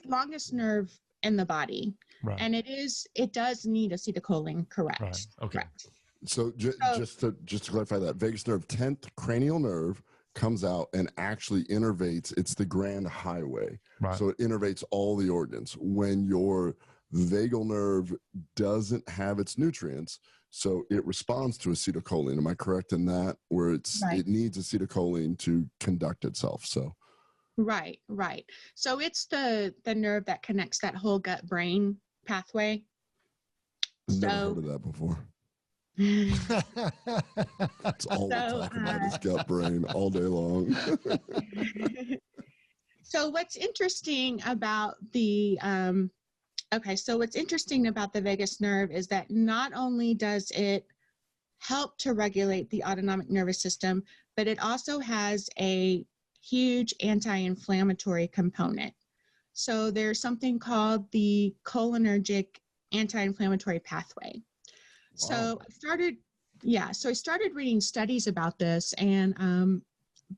longest nerve in the body. Right. And it does need acetylcholine, correct? Right. Okay. Correct. So just to clarify that, vagus nerve, 10th cranial nerve comes out and actually innervates. It's the grand highway. Right. So it innervates all the organs. When your vagal nerve doesn't have its nutrients, so it responds to acetylcholine. Am I correct in that? Where it needs acetylcholine to conduct itself. So. Right. So it's the nerve that connects that whole gut-brain pathway. Never heard of that before. It's all we talk about is gut-brain all day long. So what's interesting about the vagus nerve is that not only does it help to regulate the autonomic nervous system, but it also has a huge anti-inflammatory component. So there's something called the cholinergic anti-inflammatory pathway. Wow. So I started reading studies about this, and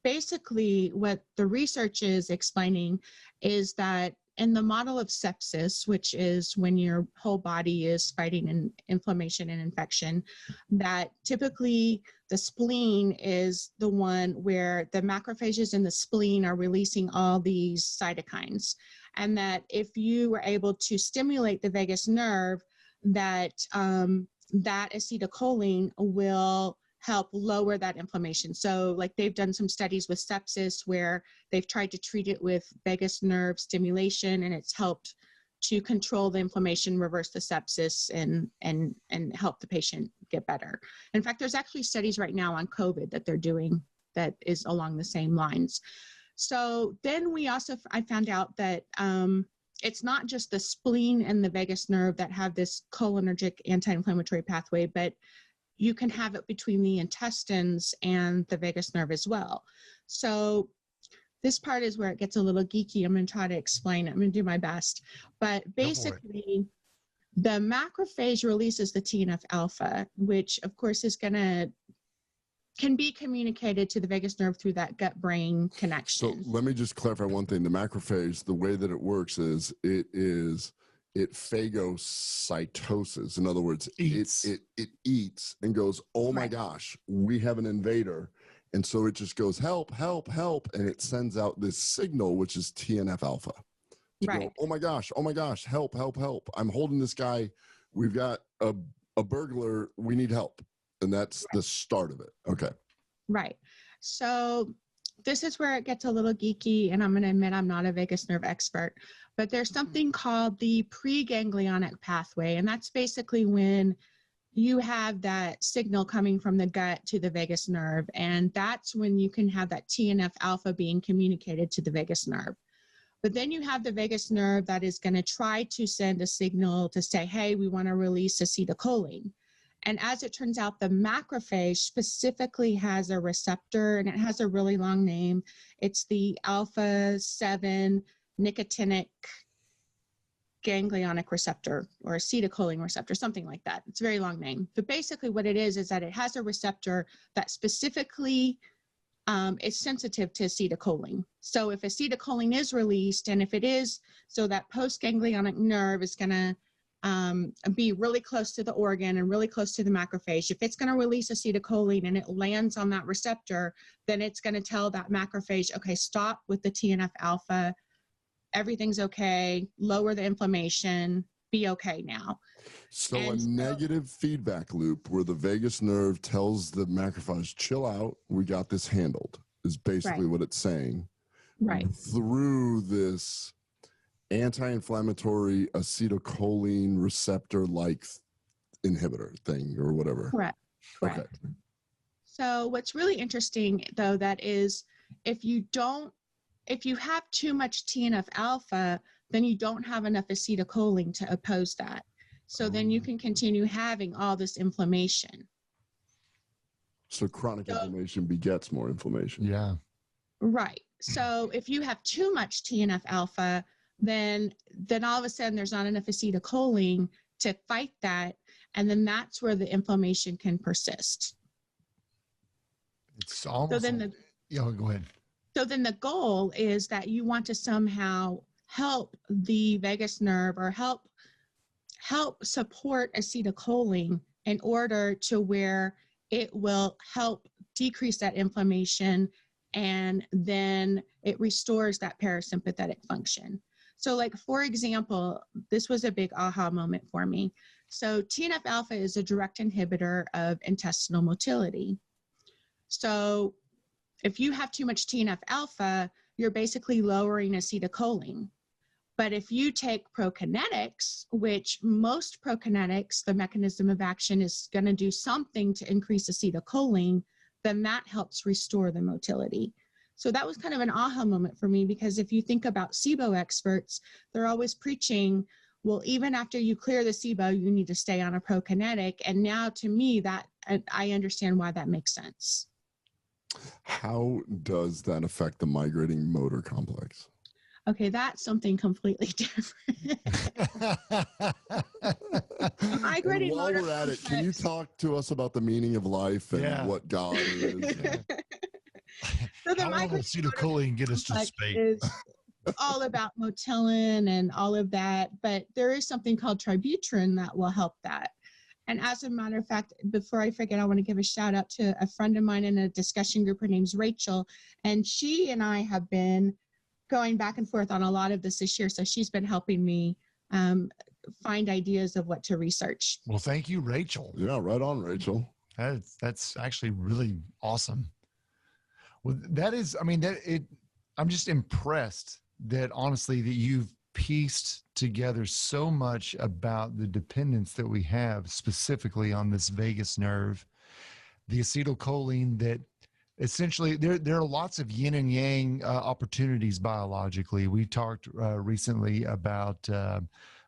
basically what the research is explaining is that in the model of sepsis, which is when your whole body is fighting inflammation and infection, that typically the spleen is the one where the macrophages in the spleen are releasing all these cytokines. And that if you were able to stimulate the vagus nerve, that that acetylcholine will help lower that inflammation. So like they've done some studies with sepsis where they've tried to treat it with vagus nerve stimulation, and it's helped to control the inflammation, reverse the sepsis, and help the patient get better. In fact, there's actually studies right now on COVID that they're doing that is along the same lines. So then I found out that it's not just the spleen and the vagus nerve that have this cholinergic anti-inflammatory pathway, but you can have it between the intestines and the vagus nerve as well. So this part is where it gets a little geeky. I'm going to try to explain it. I'm going to do my best. But basically, the macrophage releases the TNF alpha, which of course can be communicated to the vagus nerve through that gut-brain connection. So let me just clarify one thing. The macrophage, the way that it works is it phagocytoses. In other words, it eats and goes, oh my gosh, we have an invader. And so it just goes, help, help, help. And it sends out this signal, which is TNF alpha. Go, oh my gosh, help, help, help. I'm holding this guy. We've got a burglar. We need help. And that's the start of it. Okay. Right. So this is where it gets a little geeky, and I'm going to admit I'm not a vagus nerve expert, but there's something called the preganglionic pathway, and that's basically when you have that signal coming from the gut to the vagus nerve, and that's when you can have that TNF alpha being communicated to the vagus nerve. But then you have the vagus nerve that is going to try to send a signal to say, hey, we want to release acetylcholine. And as it turns out, the macrophage specifically has a receptor, and it has a really long name. It's the alpha-7 nicotinic ganglionic receptor, or acetylcholine receptor, something like that. It's a very long name. But basically what it is that it has a receptor that specifically is sensitive to acetylcholine. So if acetylcholine is released, and if it is, so that postganglionic nerve is going to be really close to the organ and really close to the macrophage. If it's going to release acetylcholine and it lands on that receptor, then it's going to tell that macrophage, okay, stop with the TNF alpha. Everything's okay. Lower the inflammation. Be okay now. So a negative feedback loop where the vagus nerve tells the macrophage, chill out, we got this handled, is basically what it's saying. Right. Through this anti-inflammatory acetylcholine receptor-like inhibitor thing or whatever. Correct. Okay. So what's really interesting, though, that is if you have too much TNF alpha, then you don't have enough acetylcholine to oppose that. So then you can continue having all this inflammation. So chronic inflammation begets more inflammation. Yeah. Right. So if you have too much TNF alpha, then all of a sudden there's not enough acetylcholine to fight that. And then that's where the inflammation can persist. It's almost, go ahead. So then the goal is that you want to somehow help the vagus nerve, or help support acetylcholine in order to where it will help decrease that inflammation, and then it restores that parasympathetic function. So like, for example, this was a big aha moment for me. So TNF alpha is a direct inhibitor of intestinal motility. So if you have too much TNF alpha, you're basically lowering acetylcholine. But if you take prokinetics, which most prokinetics, the mechanism of action is going to do something to increase acetylcholine, then that helps restore the motility. So that was kind of an aha moment for me, because if you think about SIBO experts, they're always preaching, well, even after you clear the SIBO, you need to stay on a prokinetic. And now to me, that I understand why that makes sense. How does that affect the migrating motor complex? Okay, that's something completely different. Migrating and while we're at it, can you talk to us about the meaning of life and what God is? So the How will migraine disorder acetylcholine get us to complex space? is all about motility and all of that, but there is something called tributrin that will help that. And as a matter of fact, before I forget, I want to give a shout out to a friend of mine in a discussion group. Her name's Rachel, and she and I have been going back and forth on a lot of this year. So she's been helping me find ideas of what to research. Well, thank you, Rachel. Yeah, right on, Rachel. That's actually really awesome. Well, that is, I mean, I'm just impressed that honestly that you've pieced together so much about the dependence that we have specifically on this vagus nerve, the acetylcholine, that essentially there are lots of yin and yang opportunities biologically. We talked recently about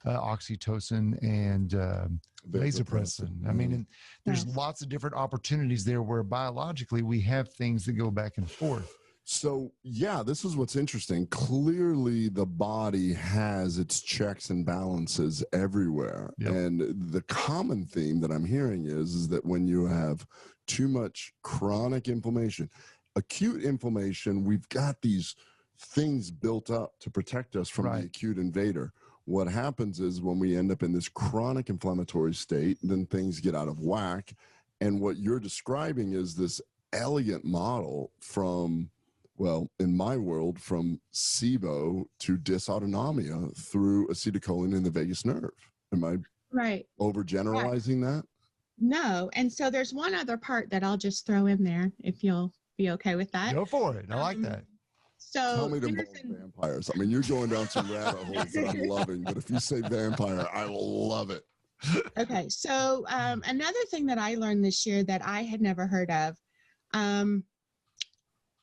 oxytocin and vasopressin. I mean, and there's lots of different opportunities there where biologically we have things that go back and forth. So, yeah, this is what's interesting. Clearly, the body has its checks and balances everywhere. Yep. And the common theme that I'm hearing is that when you have too much chronic inflammation, acute inflammation, we've got these things built up to protect us from the acute invader. What happens is when we end up in this chronic inflammatory state, then things get out of whack. And what you're describing is this elegant model from, well, in my world, from SIBO to dysautonomia through acetylcholine in the vagus nerve. Am I overgeneralizing that? No. And so there's one other part that I'll just throw in there, if you'll be okay with that. Go for it. I like that. So tell me to involve vampires. I mean, you're going down some rabbit holes that I'm loving, but if you say vampire, I will love it. Okay. So another thing that I learned this year that I had never heard of,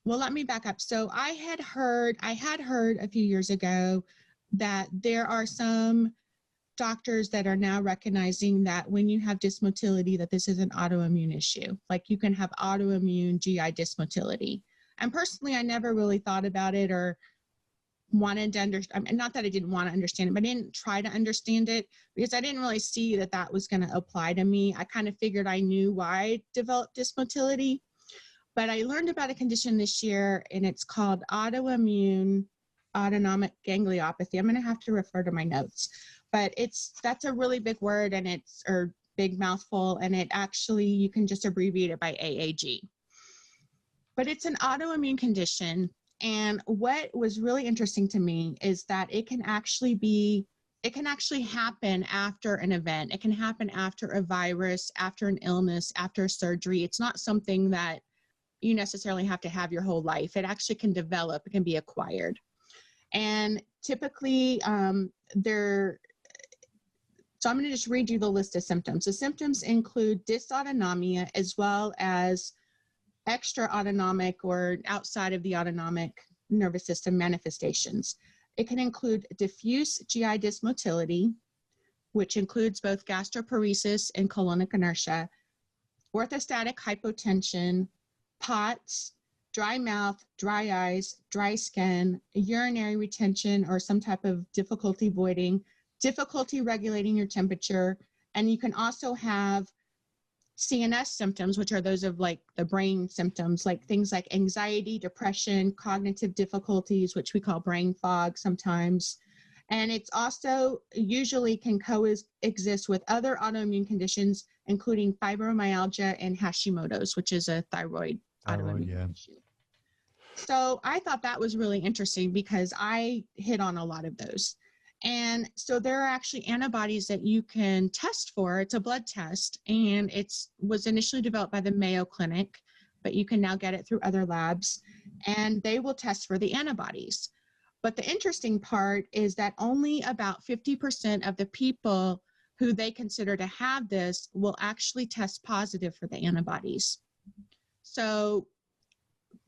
well, let me back up. So I had heard a few years ago that there are some doctors that are now recognizing that when you have dysmotility, that this is an autoimmune issue. Like you can have autoimmune GI dysmotility. And personally, I never really thought about it or wanted to understand. Not that I didn't want to understand it, but I didn't try to understand it because I didn't really see that that was going to apply to me. I kind of figured I knew why I developed dysmotility. But I learned about a condition this year, and it's called autoimmune autonomic gangliopathy. I'm going to have to refer to my notes, but that's a really big word, and it's or big mouthful, and it actually, you can just abbreviate it by AAG. But it's an autoimmune condition, and what was really interesting to me is that it can actually happen after an event. It can happen after a virus, after an illness, after a surgery. It's not something that you necessarily have to have your whole life. It actually can develop, it can be acquired. And typically so I'm going to just read you the list of symptoms. The symptoms include dysautonomia as well as extra autonomic or outside of the autonomic nervous system manifestations. It can include diffuse GI dysmotility, which includes both gastroparesis and colonic inertia, orthostatic hypotension, POTS, dry mouth, dry eyes, dry skin, urinary retention or some type of difficulty voiding, difficulty regulating your temperature, and you can also have CNS symptoms, which are those of like the brain symptoms, like things like anxiety, depression, cognitive difficulties, which we call brain fog sometimes. And it's also usually can coexist with other autoimmune conditions, including fibromyalgia and Hashimoto's, which is a thyroid autoimmune issue. So I thought that was really interesting because I hit on a lot of those. And so there are actually antibodies that you can test for. It's a blood test, and it was initially developed by the Mayo Clinic, but you can now get it through other labs, and they will test for the antibodies. But the interesting part is that only about 50% of the people who they consider to have this will actually test positive for the antibodies. So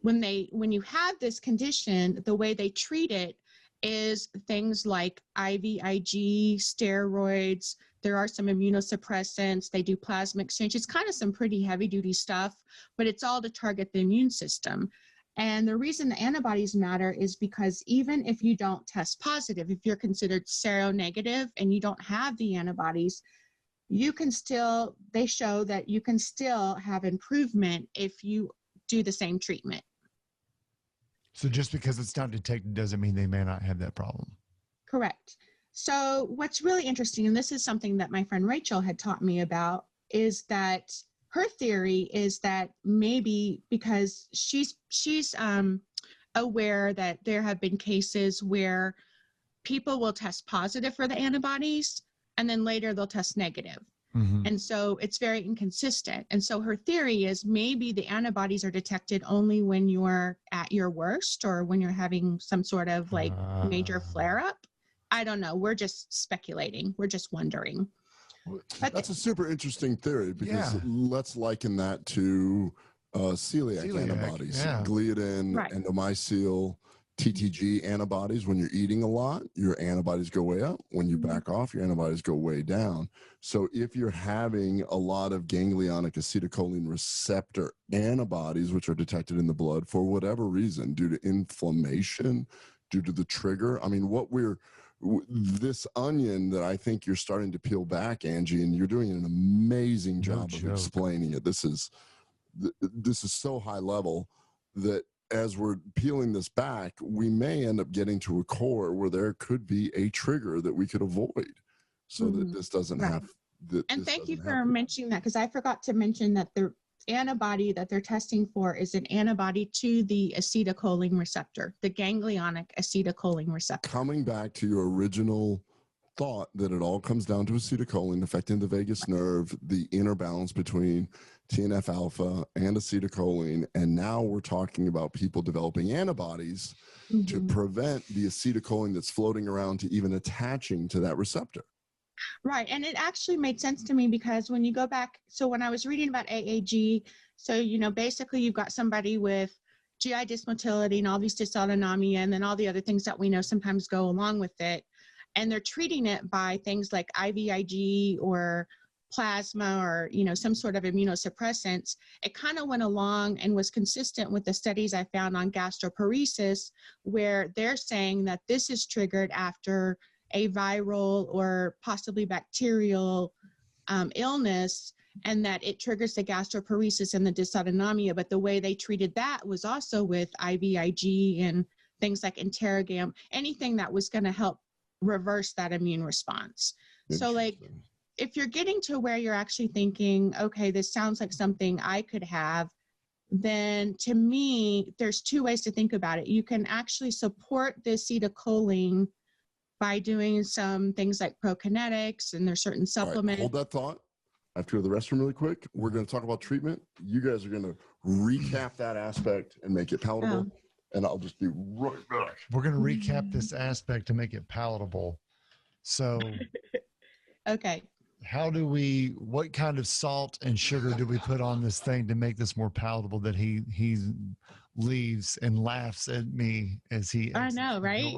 when you have this condition, the way they treat it is things like IVIG, steroids. There are some immunosuppressants. They do plasma exchange. It's kind of some pretty heavy duty stuff, but it's all to target the immune system. And the reason the antibodies matter is because even if you don't test positive, if you're considered seronegative and you don't have the antibodies, they show that you can still have improvement if you do the same treatment. So just because it's not detected doesn't mean they may not have that problem. Correct. So what's really interesting, and this is something that my friend Rachel had taught me about, is that her theory is that maybe because she's aware that there have been cases where people will test positive for the antibodies and then later they'll test negative. Mm-hmm. And so it's very inconsistent. And so her theory is maybe the antibodies are detected only when you're at your worst or when you're having some sort of like major flare up. I don't know. We're just speculating. We're just wondering. But That's a super interesting theory because Yeah. let's liken that to celiac antibodies, gliadin, Right. endomycel, TTG antibodies. When you're eating a lot, your antibodies go way up. When you back off, your antibodies go way down. So if you're having a lot of ganglionic acetylcholine receptor antibodies, which are detected in the blood for whatever reason, due to inflammation, due to the trigger, I mean, this onion that I think you're starting to peel back, Angie, and you're doing an amazing job of explaining it. This is so high level that as we're peeling this back, we may end up getting to a core where there could be a trigger that we could avoid so that this doesn't have. And thank you for mentioning that, because I forgot to mention that the antibody that they're testing for is an antibody to the acetylcholine receptor, the ganglionic acetylcholine receptor. Coming back to your original thought that it all comes down to acetylcholine affecting the vagus nerve, the inner balance between TNF alpha and acetylcholine, and now we're talking about people developing antibodies to prevent the acetylcholine that's floating around to even attaching to that receptor. Right. And it actually made sense to me because when you go back, so when I was reading about AAG, so, you know, basically you've got somebody with GI dysmotility and all these dysautonomia and then all the other things that we know sometimes go along with it. And they're treating it by things like IVIG or plasma or, you know, some sort of immunosuppressants. It kind of went along and was consistent with the studies I found on gastroparesis, where they're saying that this is triggered after a viral or possibly bacterial illness, and that it triggers the gastroparesis and the dysautonomia. But the way they treated that was also with IVIG and things like interrogam, anything that was going to help reverse that immune response. So like, if you're getting to where you're actually thinking, okay, this sounds like something I could have, then to me, there's two ways to think about it. You can actually support the acetylcholine by doing some things like prokinetics, and there's certain supplements. Hold that thought. I have to go to the restroom really quick. We're going to talk about treatment. You guys are going to recap that aspect and make it palatable. And I'll just be right back. We're going to recap this aspect to make it palatable. So, okay. What kind of salt and sugar do we put on this thing to make this more palatable that he leaves and laughs at me as he I know, right?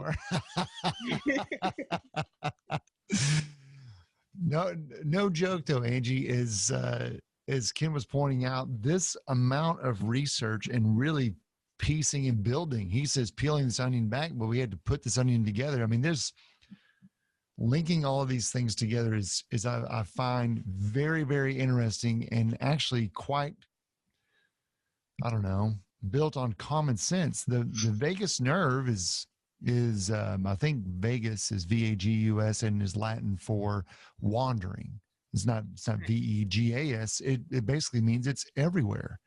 No joke though, Angie, as Ken was pointing out, this amount of research and really piecing and building, he says peeling this onion back, but we had to put this onion together. I mean, there's linking all of these things together is I find very, very interesting and actually quite, I don't know, built on common sense. The vagus nerve is I think vagus is VAGUS and is Latin for wandering. It's not VEGAS. It basically means it's everywhere.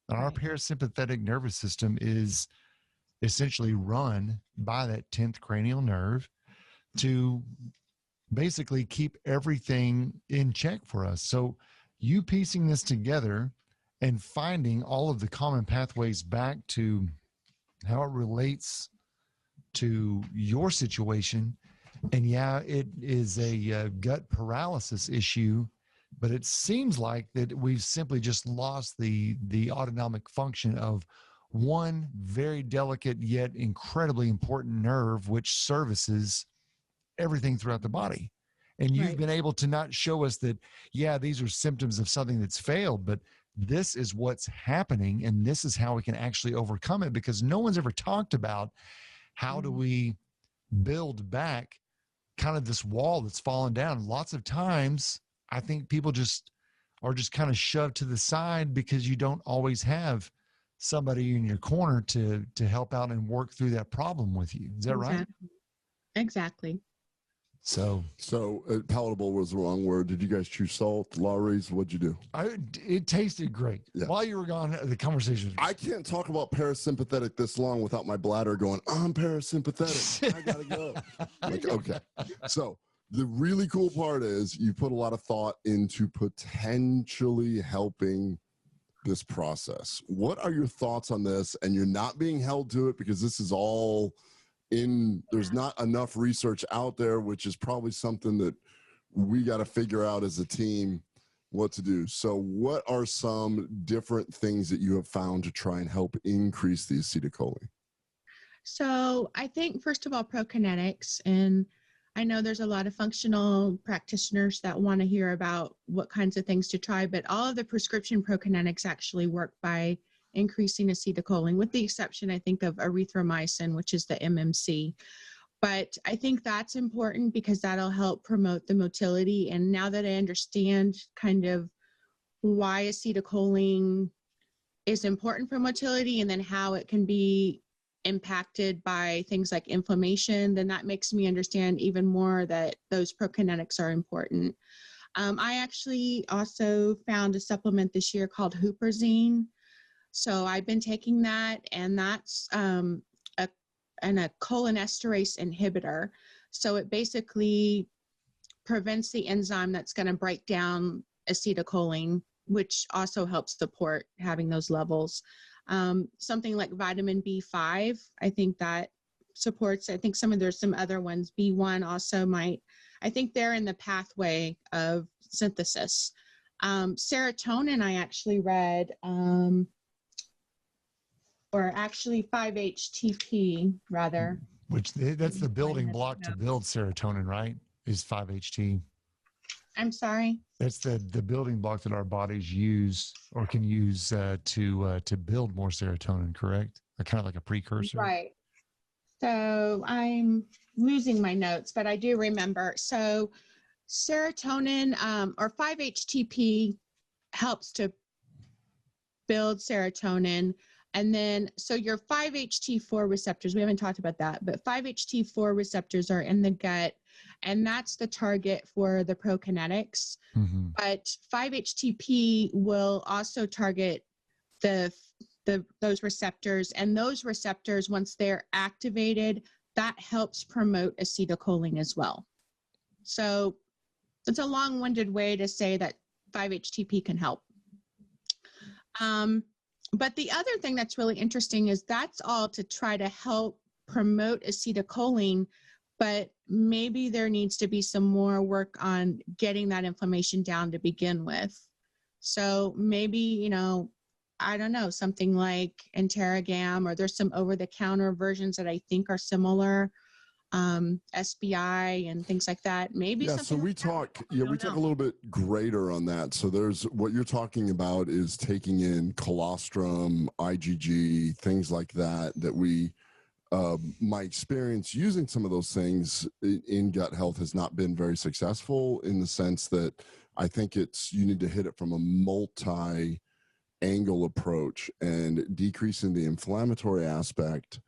And our parasympathetic nervous system is essentially run by that 10th cranial nerve to basically keep everything in check for us. So you piecing this together and finding all of the common pathways back to how it relates to your situation. And yeah, it is a gut paralysis issue, but it seems like that we've simply just lost the autonomic function of one very delicate yet incredibly important nerve, which services everything throughout the body. And you've been able to not show us that, yeah, these are symptoms of something that's failed, but this is what's happening, and this is how we can actually overcome it, because no one's ever talked about how do we build back kind of this wall that's fallen down. Lots of times, I think people are just kind of shoved to the side because you don't always have somebody in your corner to help out and work through that problem with you. Is that right? Exactly. So palatable was the wrong word. Did you guys choose salt, Lawry's? What'd you do? It tasted great. Yeah. While you were gone, the conversation. I can't talk about parasympathetic this long without my bladder going, I'm parasympathetic. I gotta go. Like, okay. So the really cool part is you put a lot of thought into potentially helping this process. What are your thoughts on this? And you're not being held to it because this is all there's not enough research out there, which is probably something that we got to figure out as a team what to do. So what are some different things that you have found to try and help increase the acetylcholine? So I think, first of all, prokinetics. And I know there's a lot of functional practitioners that want to hear about what kinds of things to try, but all of the prescription prokinetics actually work by increasing acetylcholine, with the exception, I think, of erythromycin, which is the MMC. But I think that's important because that'll help promote the motility. And now that I understand kind of why acetylcholine is important for motility and then how it can be impacted by things like inflammation, then that makes me understand even more that those prokinetics are important. I actually also found a supplement this year called huperzine. So I've been taking that, and that's a cholinesterase inhibitor. So it basically prevents the enzyme that's going to break down acetylcholine, which also helps support having those levels. Something like vitamin B5, I think that supports. I think there's some other ones. B1 also might. I think they're in the pathway of synthesis. Serotonin, I actually read. Or actually 5-HTP rather. Which that's the building block to build serotonin, right? Is 5-HT. I'm sorry? That's the building block that our bodies use or can use to build more serotonin, correct? Kind of like a precursor. Right. So I'm losing my notes, but I do remember. So serotonin or 5-HTP helps to build serotonin. And then, so your 5-HT4 receptors, we haven't talked about that, but 5-HT4 receptors are in the gut, and that's the target for the prokinetics. Mm-hmm. But 5-HTP will also target those receptors, and those receptors, once they're activated, that helps promote acetylcholine as well. So it's a long-winded way to say that 5-HTP can help. But the other thing that's really interesting is that's all to try to help promote acetylcholine, but maybe there needs to be some more work on getting that inflammation down to begin with. So maybe, I don't know, something like Interrogam, or there's some over-the-counter versions that I think are similar, SBI and things like that. Maybe. Yeah. So we talk a little bit greater on that. So there's what you're talking about is taking in colostrum, IgG, things like that we, my experience using some of those things in gut health has not been very successful, in the sense that I think you need to hit it from a multi-angle approach, and decreasing the inflammatory aspect.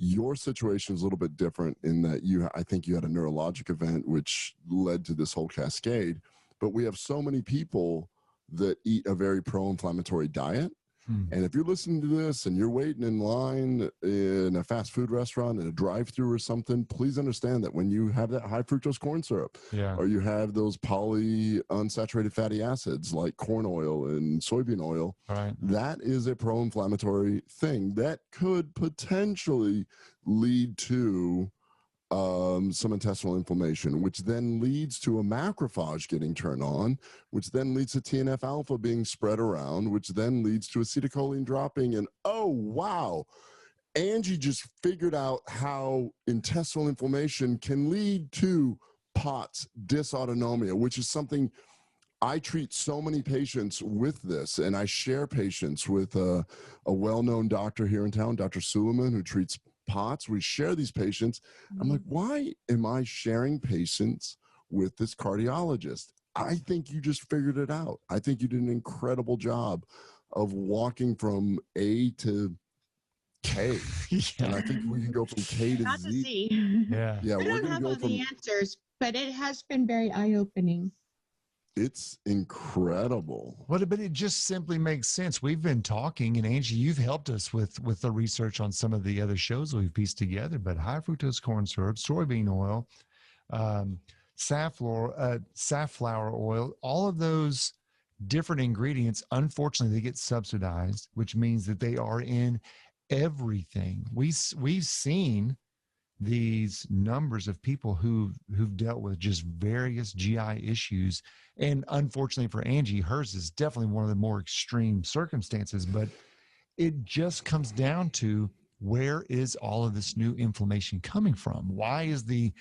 Your situation is a little bit different in that I think you had a neurologic event which led to this whole cascade, but we have so many people that eat a very pro-inflammatory diet. And if you're listening to this and you're waiting in line in a fast food restaurant, in a drive-through or something, please understand that when you have that high fructose corn syrup, or you have those polyunsaturated fatty acids like corn oil and soybean oil, that is a pro-inflammatory thing that could potentially lead to some intestinal inflammation, which then leads to a macrophage getting turned on, which then leads to TNF alpha being spread around, which then leads to acetylcholine dropping. And oh, wow, Angie just figured out how intestinal inflammation can lead to POTS, dysautonomia, which is something I treat so many patients with this, and I share patients with a well-known doctor here in town, Dr. Suleiman, who treats POTS. We share these patients. I'm like, why am I sharing patients with this cardiologist? I think you just figured it out. I think you did an incredible job of walking from A to K. Yeah. And I think we can go from K to Not to Z. see. Yeah. Yeah, I we're don't going to have go all from, the answers, but it has been very eye-opening. it's incredible. But it just simply makes sense. We've been talking, and Angie, you've helped us with the research on some of the other shows we've pieced together. But high fructose corn syrup, soybean oil, safflower oil, all of those different ingredients, unfortunately, they get subsidized, which means that they are in everything. We've seen these numbers of people who've dealt with just various GI issues. And unfortunately for Angie, hers is definitely one of the more extreme circumstances, but it just comes down to, where is all of this new inflammation coming from? Why is the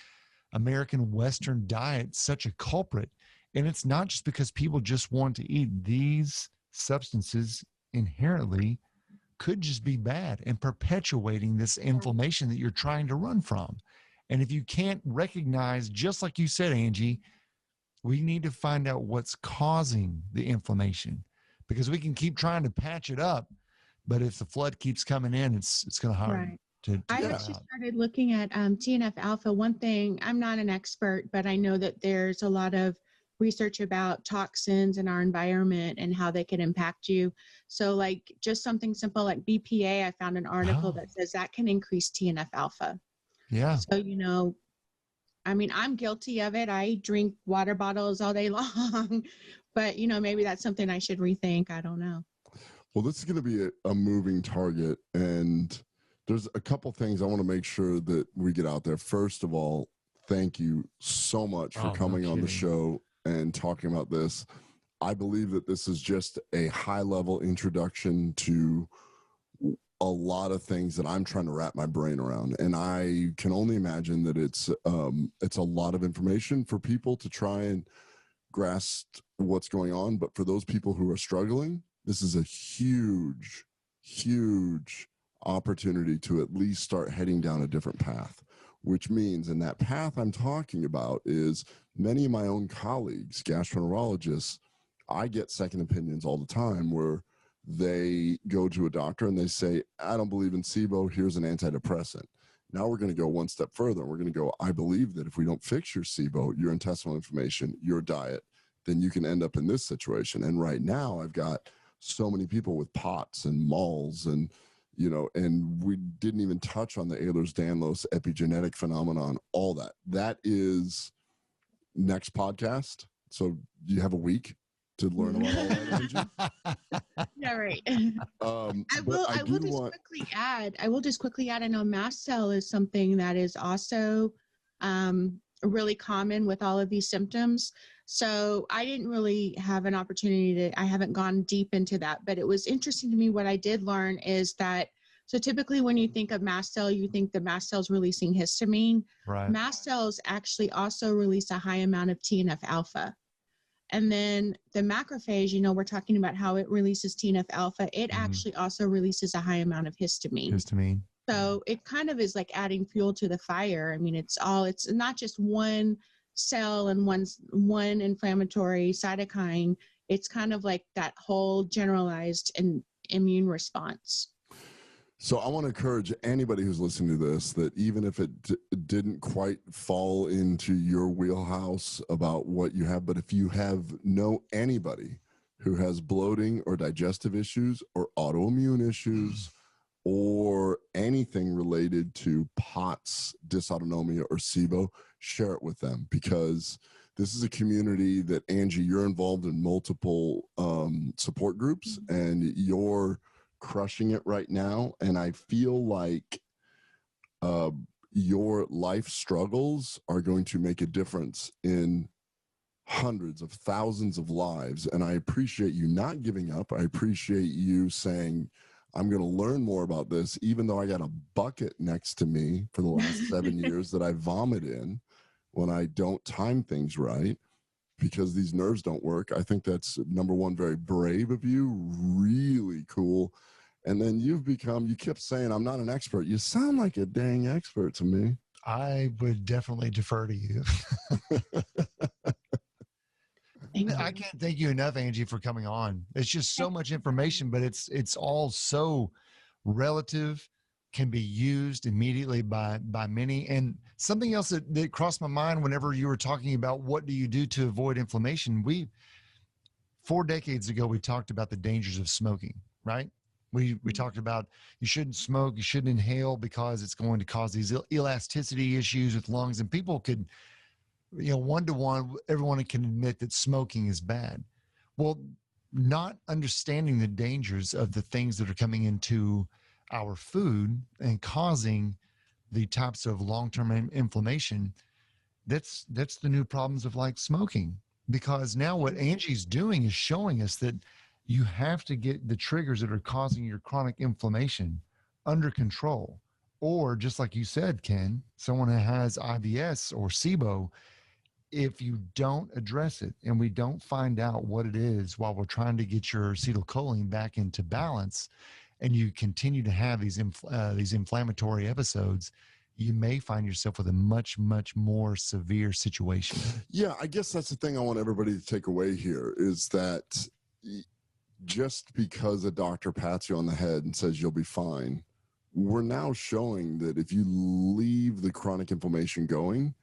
American Western diet such a culprit? And it's not just because people just want to eat. These substances inherently could just be bad and perpetuating this inflammation that you're trying to run from. And if you can't recognize, just like you said, Angie, we need to find out what's causing the inflammation, because we can keep trying to patch it up, but if the flood keeps coming in, it's going to hard Right. to I get actually out. started looking at TNF alpha. One thing, I'm not an expert, but I know that there's a lot of research about toxins in our environment and how they can impact you. So like just something simple like BPA, I found an article that says that can increase TNF alpha. Yeah. So, I mean, I'm guilty of it. I drink water bottles all day long, but maybe that's something I should rethink. I don't know. Well, this is going to be a moving target, and there's a couple things I want to make sure that we get out there. First of all, thank you so much for coming on the show and talking about this. I believe that this is just a high-level introduction to a lot of things that I'm trying to wrap my brain around, and I can only imagine that it's a lot of information for people to try and grasp what's going on. But for those people who are struggling, this is a huge, huge opportunity to at least start heading down a different path, which means, and that path I'm talking about is many of my own colleagues, gastroenterologists, I get second opinions all the time where they go to a doctor and they say, I don't believe in SIBO, here's an antidepressant. Now we're going to go one step further. We're going to go, I believe that if we don't fix your SIBO, your intestinal inflammation, your diet, then you can end up in this situation. And right now I've got so many people with POTS and MALS and, and we didn't even touch on the Ehlers-Danlos epigenetic phenomenon, all that. That is next podcast. So you have a week to learn about all that, Angie. Yeah, right. I will just quickly add, I know mast cell is something that is also really common with all of these symptoms. So I didn't really have an opportunity I haven't gone deep into that, but it was interesting to me. What I did learn is that, so typically when you think of mast cell, you think the mast cell's releasing histamine. Right. Mast cells actually also release a high amount of TNF alpha. And then the macrophage, we're talking about how it releases TNF alpha. It actually also releases a high amount of histamine. So it kind of is like adding fuel to the fire. I mean, it's not just one cell and one inflammatory cytokine. It's kind of like that whole generalized and immune response. So I want to encourage anybody who's listening to this that even if it didn't quite fall into your wheelhouse about what you have, but if you know anybody who has bloating or digestive issues or autoimmune issues or anything related to POTS, dysautonomia, or SIBO, share it with them, because this is a community that, Angie, you're involved in multiple support groups and you're crushing it right now. And I feel like your life struggles are going to make a difference in hundreds of thousands of lives. And I appreciate you not giving up. I appreciate you saying, I'm going to learn more about this, even though I got a bucket next to me for the last 7 years that I vomit in when I don't time things right, because these nerves don't work. I think that's, number one, very brave of you, really cool. And then you kept saying, I'm not an expert. You sound like a dang expert to me. I would definitely defer to you. Thank I you. can't thank you enough, Angie, for coming on. It's just so much information, but it's all so relative, can be used immediately by many. And something else that crossed my mind whenever you were talking about what do you do to avoid inflammation, 4 decades ago we talked about the dangers of smoking, right? We talked about you shouldn't smoke, you shouldn't inhale because it's going to cause these elasticity issues with lungs, and people could, one to one, everyone can admit that smoking is bad. Well, not understanding the dangers of the things that are coming into our food and causing the types of long-term inflammation, that's the new problems of like smoking. Because now what Angie's doing is showing us that you have to get the triggers that are causing your chronic inflammation under control. Or just like you said, Ken, someone that has IBS or SIBO, if you don't address it and we don't find out what it is while we're trying to get your acetylcholine back into balance, and you continue to have these inflammatory episodes, you may find yourself with a much, much more severe situation. Yeah, I guess that's the thing I want everybody to take away here is that just because a doctor pats you on the head and says you'll be fine, we're now showing that if you leave the chronic inflammation going,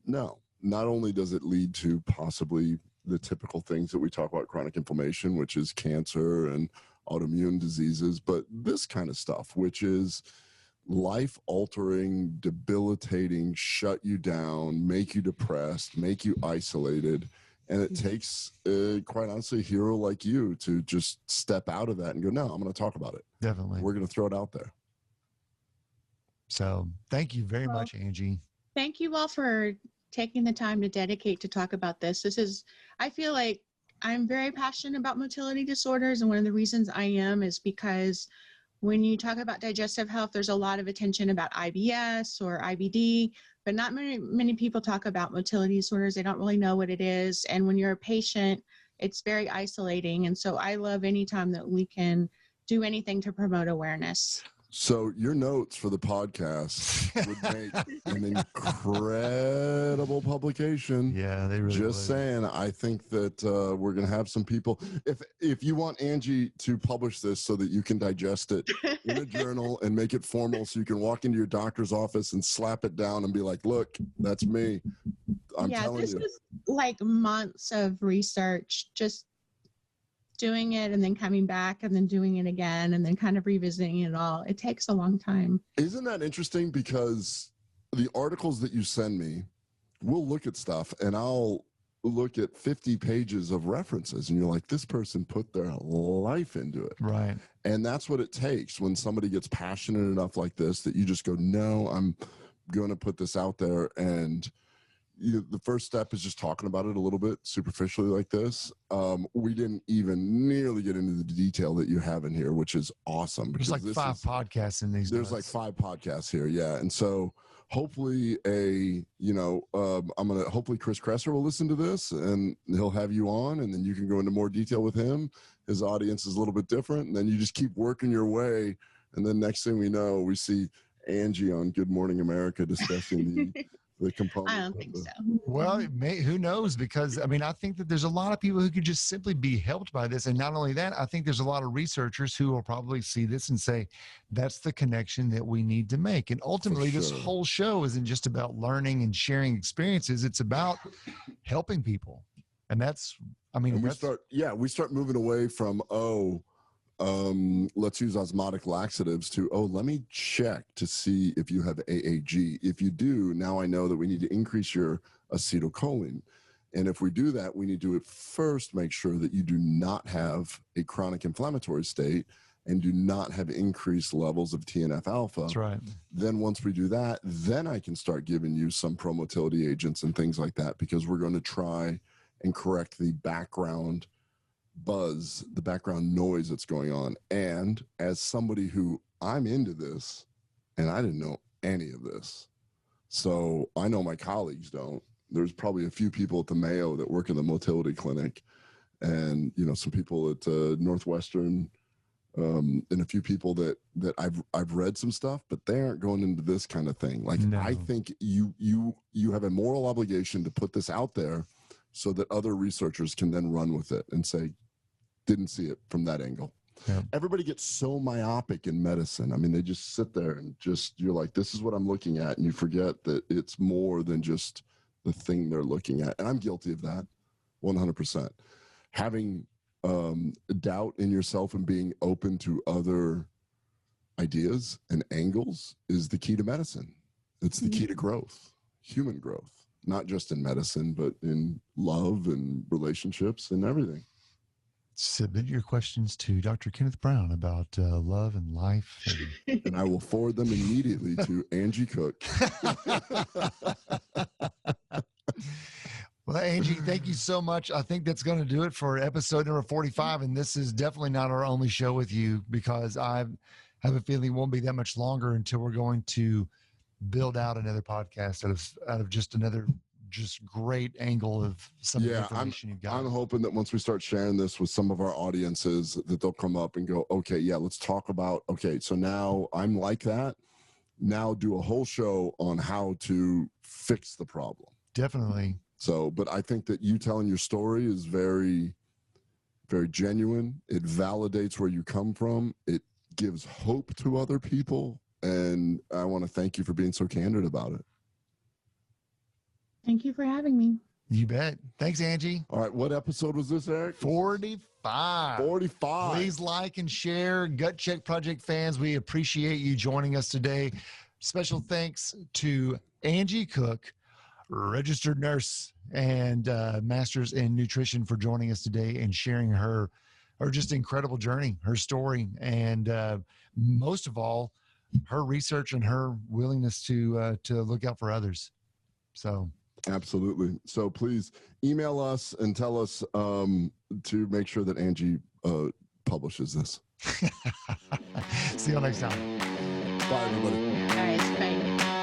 no, not only does it lead to possibly the typical things that we talk about chronic inflammation, which is cancer and autoimmune diseases, but this kind of stuff, which is life-altering, debilitating, shut you down, make you depressed, make you isolated. And it takes, quite honestly, a hero like you to just step out of that and go, no, I'm going to talk about it. Definitely. We're going to throw it out there. So thank you very much, Angie. Thank you all for taking the time to dedicate to talk about this. I feel like I'm very passionate about motility disorders. And one of the reasons I am is because when you talk about digestive health, there's a lot of attention about IBS or IBD, but not many people talk about motility disorders. They don't really know what it is. And when you're a patient, it's very isolating. And so I love any time that we can do anything to promote awareness. So your notes for the podcast would make an incredible publication. Yeah, they really Just would. saying, I think that we're going to have some people. If you want Angie to publish this so that you can digest it in a journal and make it formal so you can walk into your doctor's office and slap it down and be like, look, that's me. I'm telling you. This was like months of research, just doing it and then coming back and then doing it again and then kind of revisiting it all. It takes a long time. Isn't that interesting? Because the articles that you send me, we'll look at stuff and I'll look at 50 pages of references and you're like, this person put their life into it. Right. And that's what it takes when somebody gets passionate enough like this, that you just go, no, I'm going to put this out there. And the first step is just talking about it a little bit superficially like this. We didn't even nearly get into the detail that you have in here, which is awesome. There's like 5 podcasts in these. There's notes. like 5 podcasts here. Yeah. And so hopefully hopefully Chris Kresser will listen to this and he'll have you on and then you can go into more detail with him. His audience is a little bit different. And then you just keep working your way. And then next thing we know, we see Angie on Good Morning America discussing the components. I don't think so. Well, who knows? Because I think that there's a lot of people who could just simply be helped by this. And not only that, I think there's a lot of researchers who will probably see this and say, that's the connection that we need to make. And ultimately, this whole show isn't just about learning and sharing experiences. It's about helping people. And that's, we start moving away from, let's use osmotic laxatives to, let me check to see if you have AAG. If you do, now I know that we need to increase your acetylcholine. And if we do that, we need to first make sure that you do not have a chronic inflammatory state and do not have increased levels of TNF alpha. That's right. Then once we do that, then I can start giving you some pro-motility agents and things like that, because we're going to try and correct the background buzz, the background noise that's going on. And as somebody who I'm into this, and I didn't know any of this, so I know my colleagues don't. There's probably a few people at the Mayo that work in the motility clinic, and some people at Northwestern, and a few people that I've read some stuff, but they aren't going into this kind of thing. Like, no. I think you have a moral obligation to put this out there so that other researchers can then run with it and say, didn't see it from that angle. Yeah. Everybody gets so myopic in medicine. I mean, they just sit there and you're like, this is what I'm looking at. And you forget that it's more than just the thing they're looking at. And I'm guilty of that 100%. Having doubt in yourself and being open to other ideas and angles is the key to medicine. It's the key to growth, human growth, not just in medicine, but in love and relationships and everything. Submit your questions to Dr. Kenneth Brown about love and life. And I will forward them immediately to Angie Cook. Well, Angie, thank you so much. I think that's going to do it for episode number 45. And this is definitely not our only show with you, because I have a feeling it won't be that much longer until we're going to build out another podcast out of just another great angle of some of the information you've got. I'm hoping that once we start sharing this with some of our audiences, that they'll come up and go, okay, yeah, let's talk about, okay, so now I'm like that. Now do a whole show on how to fix the problem. Definitely. So, but I think that you telling your story is very, very genuine. It validates where you come from. It gives hope to other people. And I want to thank you for being so candid about it. Thank you for having me. You bet. Thanks, Angie. All right. What episode was this, Eric? 45. 45. Please like and share. Gut Check Project fans, we appreciate you joining us today. Special thanks to Angie Cook, registered nurse and master's in nutrition, for joining us today and sharing her just incredible journey, her story, and most of all, her research and her willingness to look out for others. So. Absolutely. So please email us and tell us to make sure that Angie publishes this. See you next time. Bye, everybody. All right, bye.